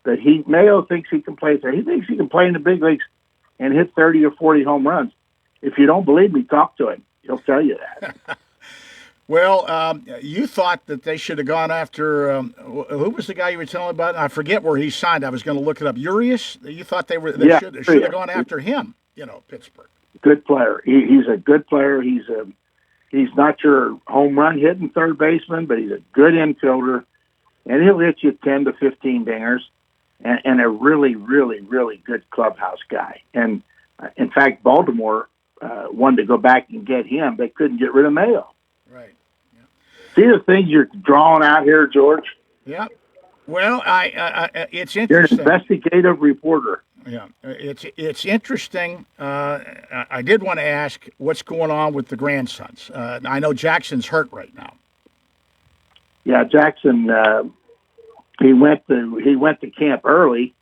but Mayo thinks he can play there. He thinks he can play in the big leagues and hit 30 or 40 home runs. If you don't believe me, talk to him. He'll tell you that. Well, you thought that they should have gone after who was the guy you were telling about? I forget where he signed. I was going to look it up. Urias. You thought they should have gone after him. Pittsburgh. Good player. He's a good player. He's not your home run hitting third baseman, but he's a good infielder. And he'll hit you 10 to 15 dingers, and a really, really, really good clubhouse guy. And, in fact, Baltimore wanted to go back and get him. They couldn't get rid of Mayo. Right. Yeah. See the things you're drawing out here, George? Yeah. Well, it's interesting. You're an investigative reporter. Yeah, it's interesting. I did want to ask what's going on with the grandsons. I know Jackson's hurt right now. Yeah, Jackson. He went to camp early,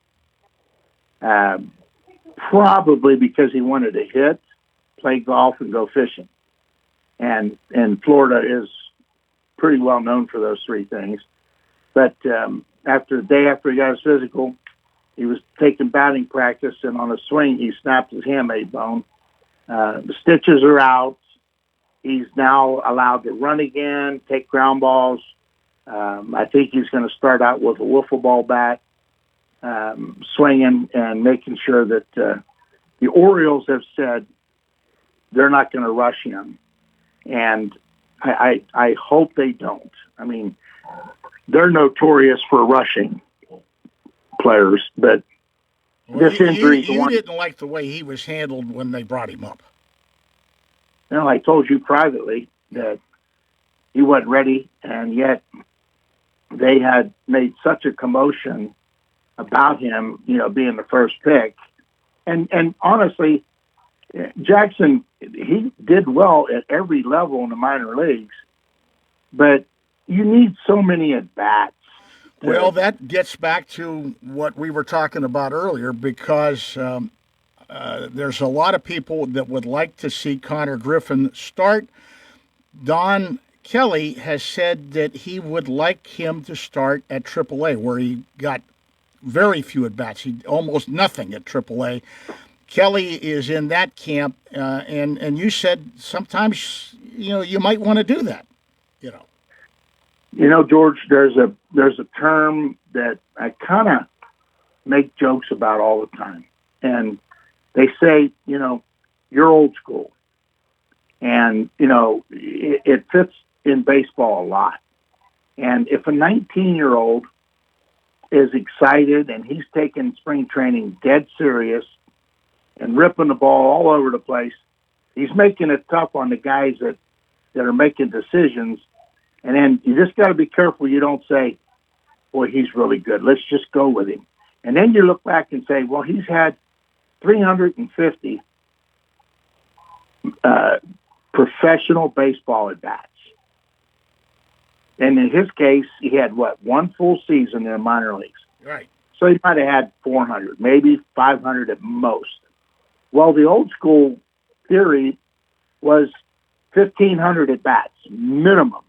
probably because he wanted to hit, play golf, and go fishing. And Florida is pretty well known for those three things. But the day after he got his physical, he was taking batting practice, and on a swing, he snapped his hamate bone. The stitches are out. He's now allowed to run again, take ground balls. I think he's going to start out with a wiffle ball bat, swinging and making sure that the Orioles have said they're not going to rush him, and I hope they don't. I mean, they're notorious for rushing players, but this injury. You didn't like the way he was handled when they brought him up. I told you privately that he wasn't ready, and yet they had made such a commotion about him, being the first pick. And honestly, Jackson, he did well at every level in the minor leagues, but you need so many at-bats. Well, that gets back to what we were talking about earlier, because there's a lot of people that would like to see Connor Griffin start. Don Kelly has said that he would like him to start at AAA, where he got very few at-bats, almost nothing at AAA. Kelly is in that camp, and you said sometimes, you might want to do that, George, there's a term that I kind of make jokes about all the time. And they say, you're old school. And, it fits in baseball a lot. And if a 19-year-old is excited and he's taking spring training dead serious and ripping the ball all over the place, he's making it tough on the guys that are making decisions. And then you just got to be careful you don't say, boy, he's really good. Let's just go with him. And then you look back and say, well, he's had 350 professional baseball at-bats. And in his case, he had, one full season in the minor leagues. Right. So he might have had 400, maybe 500 at most. Well, the old school theory was 1,500 at-bats, minimum,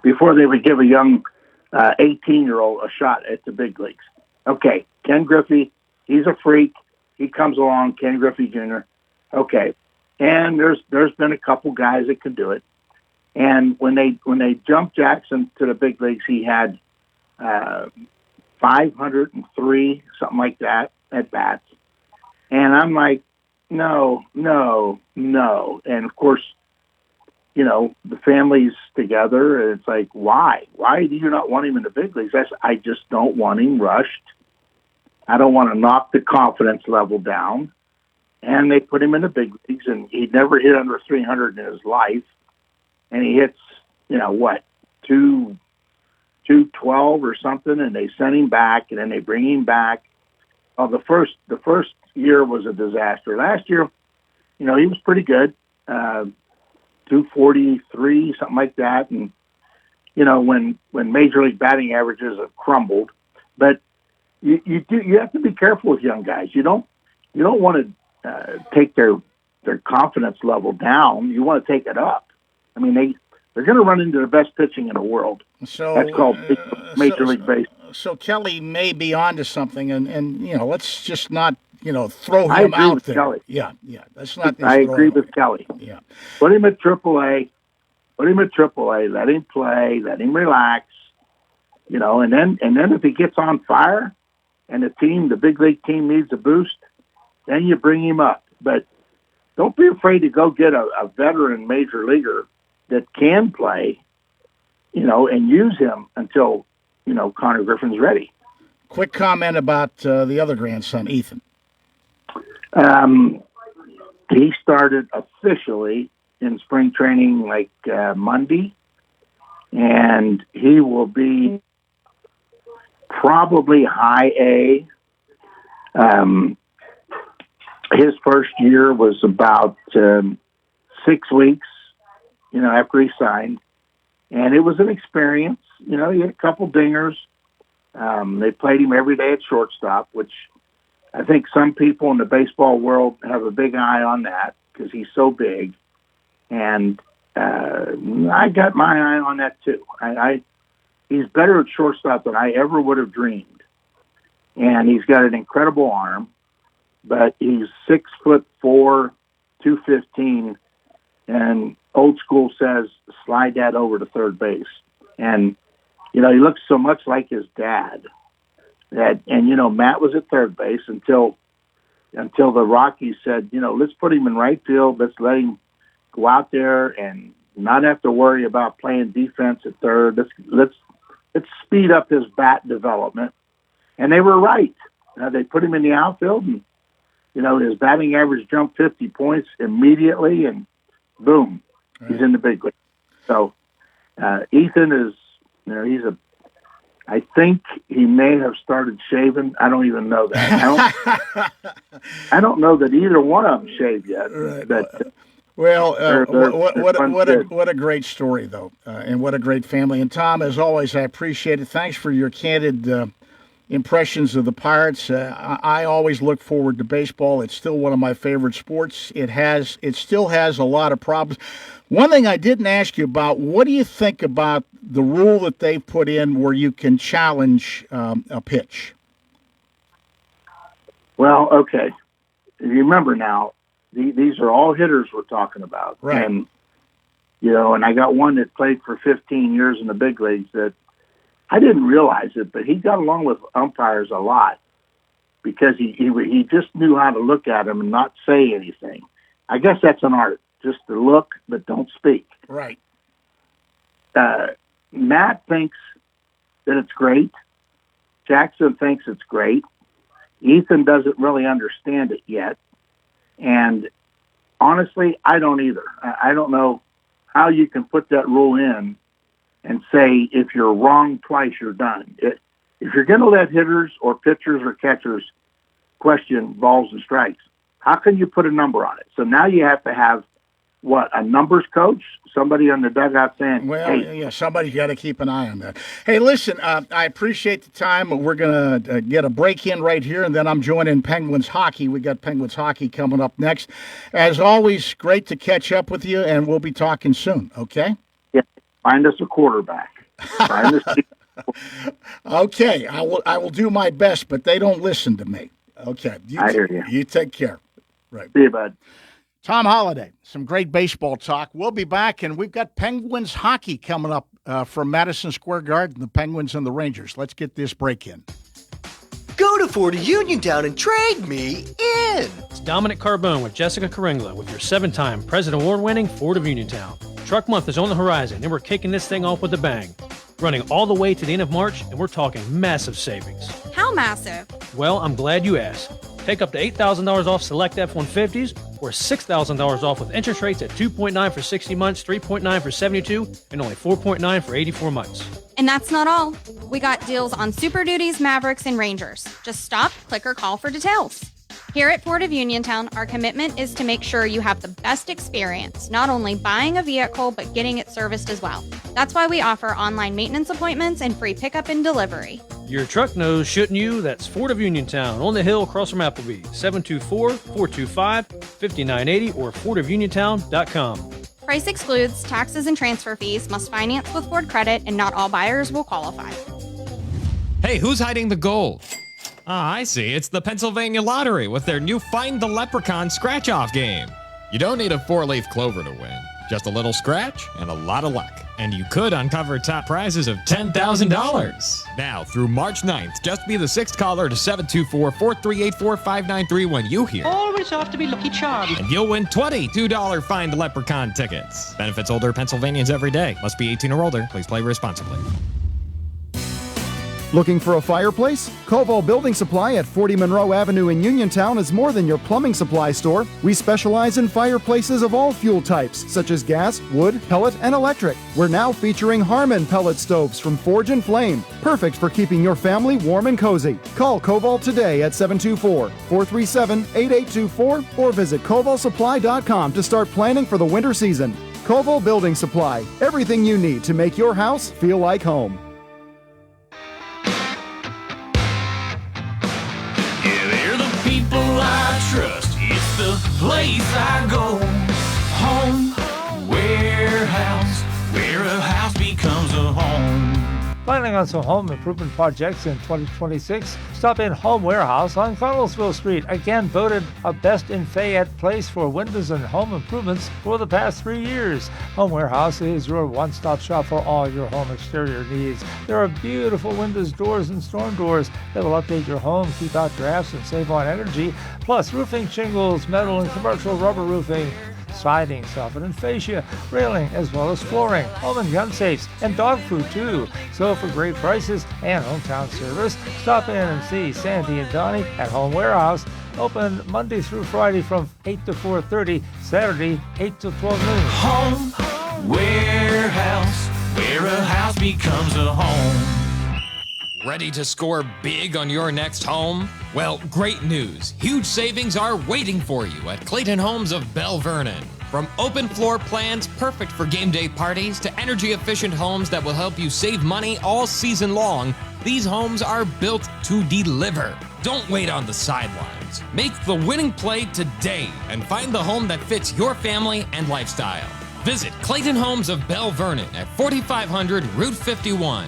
before they would give a young 18-year-old a shot at the big leagues. Okay, Ken Griffey, he's a freak. He comes along, Ken Griffey Jr. Okay, and there's been a couple guys that could do it. And when they jumped Jackson to the big leagues, he had 503, something like that, at bats. And I'm like, no. And of course, the family's together, and it's like, why? Why do you not want him in the big leagues? I just don't want him rushed. I don't want to knock the confidence level down. And they put him in the big leagues, and he never hit under 300 in his life. And he hits, 212 or something, and they send him back, and then they bring him back. Oh, the first year was a disaster. Last year, he was pretty good, 243, something like that. And when major league batting averages have crumbled, but you have to be careful with young guys. You don't want to take their confidence level down. You want to take it up. I mean, they're going to run into the best pitching in the world. So that's called Major League Baseball. So Kelly may be onto something, and let's just not throw him out there. Kelly. Yeah, that's not. I agree with Kelly. Yeah, put him at AAA. Let him play. Let him relax. And then if he gets on fire, and the big league team needs a boost, then you bring him up. But don't be afraid to go get a veteran major leaguer that can play, and use him until, Connor Griffin's ready. Quick comment about the other grandson, Ethan. He started officially in spring training Monday, and he will be probably high A. His first year was about 6 weeks, after he signed. And it was an experience. He had a couple dingers. They played him every day at shortstop, which I think some people in the baseball world have a big eye on that because he's so big. And I got my eye on that too. He's better at shortstop than I ever would have dreamed. And he's got an incredible arm, but he's 6'4", 215, and old school says slide that over to third base. And he looks so much like his dad and Matt was at third base until until the Rockies said, let's put him in right field. Let's let him go out there and not have to worry about playing defense at third. Let's speed up his bat development. And they were right. They put him in the outfield, and his batting average jumped 50 points immediately, and boom, he's in the big league. So Ethan is, I think he may have started shaving. I don't even know that. I don't know that either one of them shaved yet. Right. But, well, they're what a great story, though, and what a great family. And Tom, as always, I appreciate it. Thanks for your candid impressions of the Pirates. I always look forward to baseball. It's still one of my favorite sports. It still has a lot of problems. One thing I didn't ask you about, what do you think about the rule that they put in where you can challenge a pitch? Well, okay. You remember now, these are all hitters we're talking about. Right. And, and I got one that played for 15 years in the big leagues that I didn't realize it, but he got along with umpires a lot because he just knew how to look at them and not say anything. I guess that's an art, just to look but don't speak. Right. Matt thinks that it's great. Jackson thinks it's great. Ethan doesn't really understand it yet. And honestly, I don't either. I don't know how you can put that rule in and say if you're wrong twice, you're done. If you're going to let hitters or pitchers or catchers question balls and strikes, how can you put a number on it? So now you have to have, a numbers coach? Somebody on the dugout saying, well, hey. Yeah, somebody's got to keep an eye on that. Hey, listen, I appreciate the time. We're going to get a break in right here, and then I'm joining Penguins hockey. We got Penguins hockey coming up next. As always, great to catch up with you, and we'll be talking soon, okay? Yeah, find us a quarterback. Okay, I will do my best, but they don't listen to me. Okay. I hear you. You take care. Right. See you, bud. Tom Holliday, some great baseball talk. We'll be back, and we've got Penguins hockey coming up from Madison Square Garden, the Penguins and the Rangers. Let's get this break in. Go to Ford of Uniontown and trade me in. It's Dominic Carbone with Jessica Caringla with your 7-time President Award-winning Ford of Uniontown. Truck month is on the horizon, and we're kicking this thing off with a bang. Running all the way to the end of March, and we're talking massive savings. How massive? Well, I'm glad you asked. Take up to $8,000 off select F-150s or $6,000 off with interest rates at 2.9 for 60 months, 3.9 for 72, and only 4.9 for 84 months. And that's not all. We got deals on Super Duties, Mavericks, and Rangers. Just stop, click, or call for details. Here at Ford of Uniontown, our commitment is to make sure you have the best experience, not only buying a vehicle, but getting it serviced as well. That's why we offer online maintenance appointments and free pickup and delivery. Your truck knows, shouldn't you? That's Ford of Uniontown on the hill across from Applebee, 724-425-5980 or FordofUniontown.com. Price excludes taxes and transfer fees, must finance with Ford Credit, and not all buyers will qualify. Hey, who's hiding the gold? Ah, I see. It's the Pennsylvania Lottery with their new Find the Leprechaun scratch-off game. You don't need a 4-leaf clover to win. Just a little scratch and a lot of luck. And you could uncover top prizes of $10,000. Now, through March 9th, just be the 6th caller to 724-438-4593 when you hear. Always have to be Lucky Charms. And you'll win $22 Find the Leprechaun tickets. Benefits older Pennsylvanians every day. Must be 18 or older. Please play responsibly. Looking for a fireplace? Koval Building Supply at 40 Monroe Avenue in Uniontown is more than your plumbing supply store. We specialize in fireplaces of all fuel types, such as gas, wood, pellet, and electric. We're now featuring Harmon pellet stoves from Forge and Flame, perfect for keeping your family warm and cozy. Call Koval today at 724-437-8824 or visit kovalsupply.com to start planning for the winter season. Koval Building Supply, everything you need to make your house feel like home. Trust, it's the place I go. Home, warehouse, where a house becomes a home. Planning on some home improvement projects in 2026? Stop in Home Warehouse on Connellsville Street. Again, voted a best in Fayette place for windows and home improvements for the past 3 years. Home Warehouse is your one-stop shop for all your home exterior needs. There are beautiful windows, doors, and storm doors that will update your home, keep out drafts, and save on energy. Plus, roofing, shingles, metal, and commercial rubber roofing, siding, soffit and fascia, railing, as well as flooring, home and gun safes, and dog food too. So for great prices and hometown service, stop in and see Sandy and Donnie at Home Warehouse. Open Monday through Friday from 8 to 4:30, Saturday 8 to 12 noon. Home Warehouse, where a house becomes a home. Ready to score big on your next home? Well, great news. Huge savings are waiting for you at Clayton Homes of Bell Vernon. From open floor plans perfect for game day parties to energy-efficient homes that will help you save money all season long, these homes are built to deliver. Don't wait on the sidelines. Make the winning play today and find the home that fits your family and lifestyle. Visit Clayton Homes of Bell Vernon at 4500 Route 51.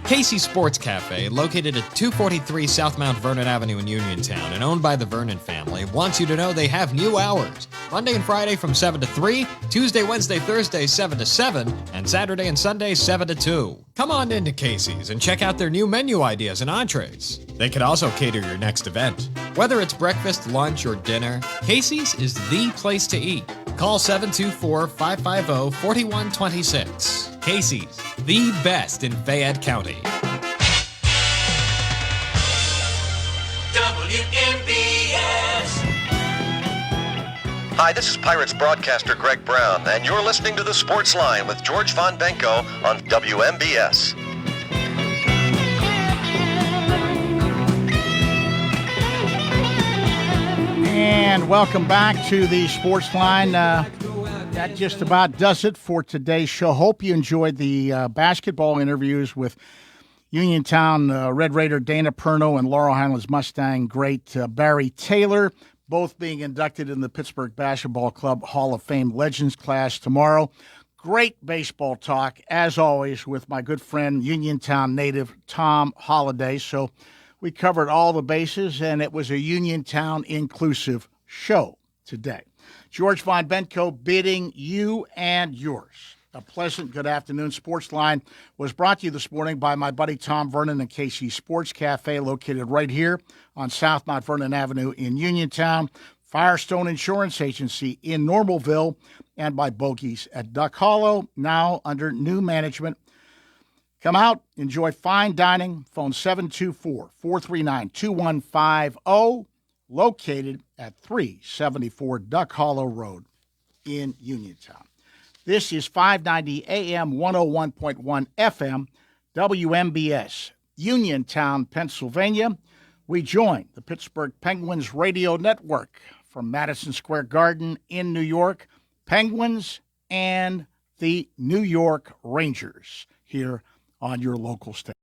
Casey Sports Cafe, located at 243 South Mount Vernon Avenue in Uniontown and owned by the Vernon family, wants you to know they have new hours. Monday and Friday from 7 to 3, Tuesday, Wednesday, Thursday 7 to 7, and Saturday and Sunday 7 to 2. Come on into Casey's and check out their new menu ideas and entrees. They can also cater your next event. Whether it's breakfast, lunch, or dinner, Casey's is the place to eat. Call 724-550-4126. Casey's, the best in Fayette County. WMBS. Hi, this is Pirates broadcaster Greg Brown, and you're listening to the Sportsline with George Von Benko on WMBS. And welcome back to the Sportsline. That just about does it for today's show. Hope you enjoyed the basketball interviews with Uniontown Red Raider Dana Perno and Laurel Highlands Mustang great Barry Taylor, both being inducted in the Pittsburgh Basketball Club Hall of Fame Legends class tomorrow. Great baseball talk, as always, with my good friend, Uniontown native Tom Holliday. So we covered all the bases, and it was a Uniontown inclusive show today. George Von Benko bidding you and yours a pleasant good afternoon. Sportsline was brought to you this morning by my buddy Tom Vernon and Casey Sports Cafe, located right here on South Mount Vernon Avenue in Uniontown, Firestone Insurance Agency in Normalville, and by Bogies at Duck Hollow, now under new management. Come out, enjoy fine dining. Phone 724-439-2150, located at 374 Duck Hollow Road in Uniontown. This is 590 AM, 101.1 FM, WMBS, Uniontown, Pennsylvania. We join the Pittsburgh Penguins radio network from Madison Square Garden in New York, Penguins and the New York Rangers here on your local station.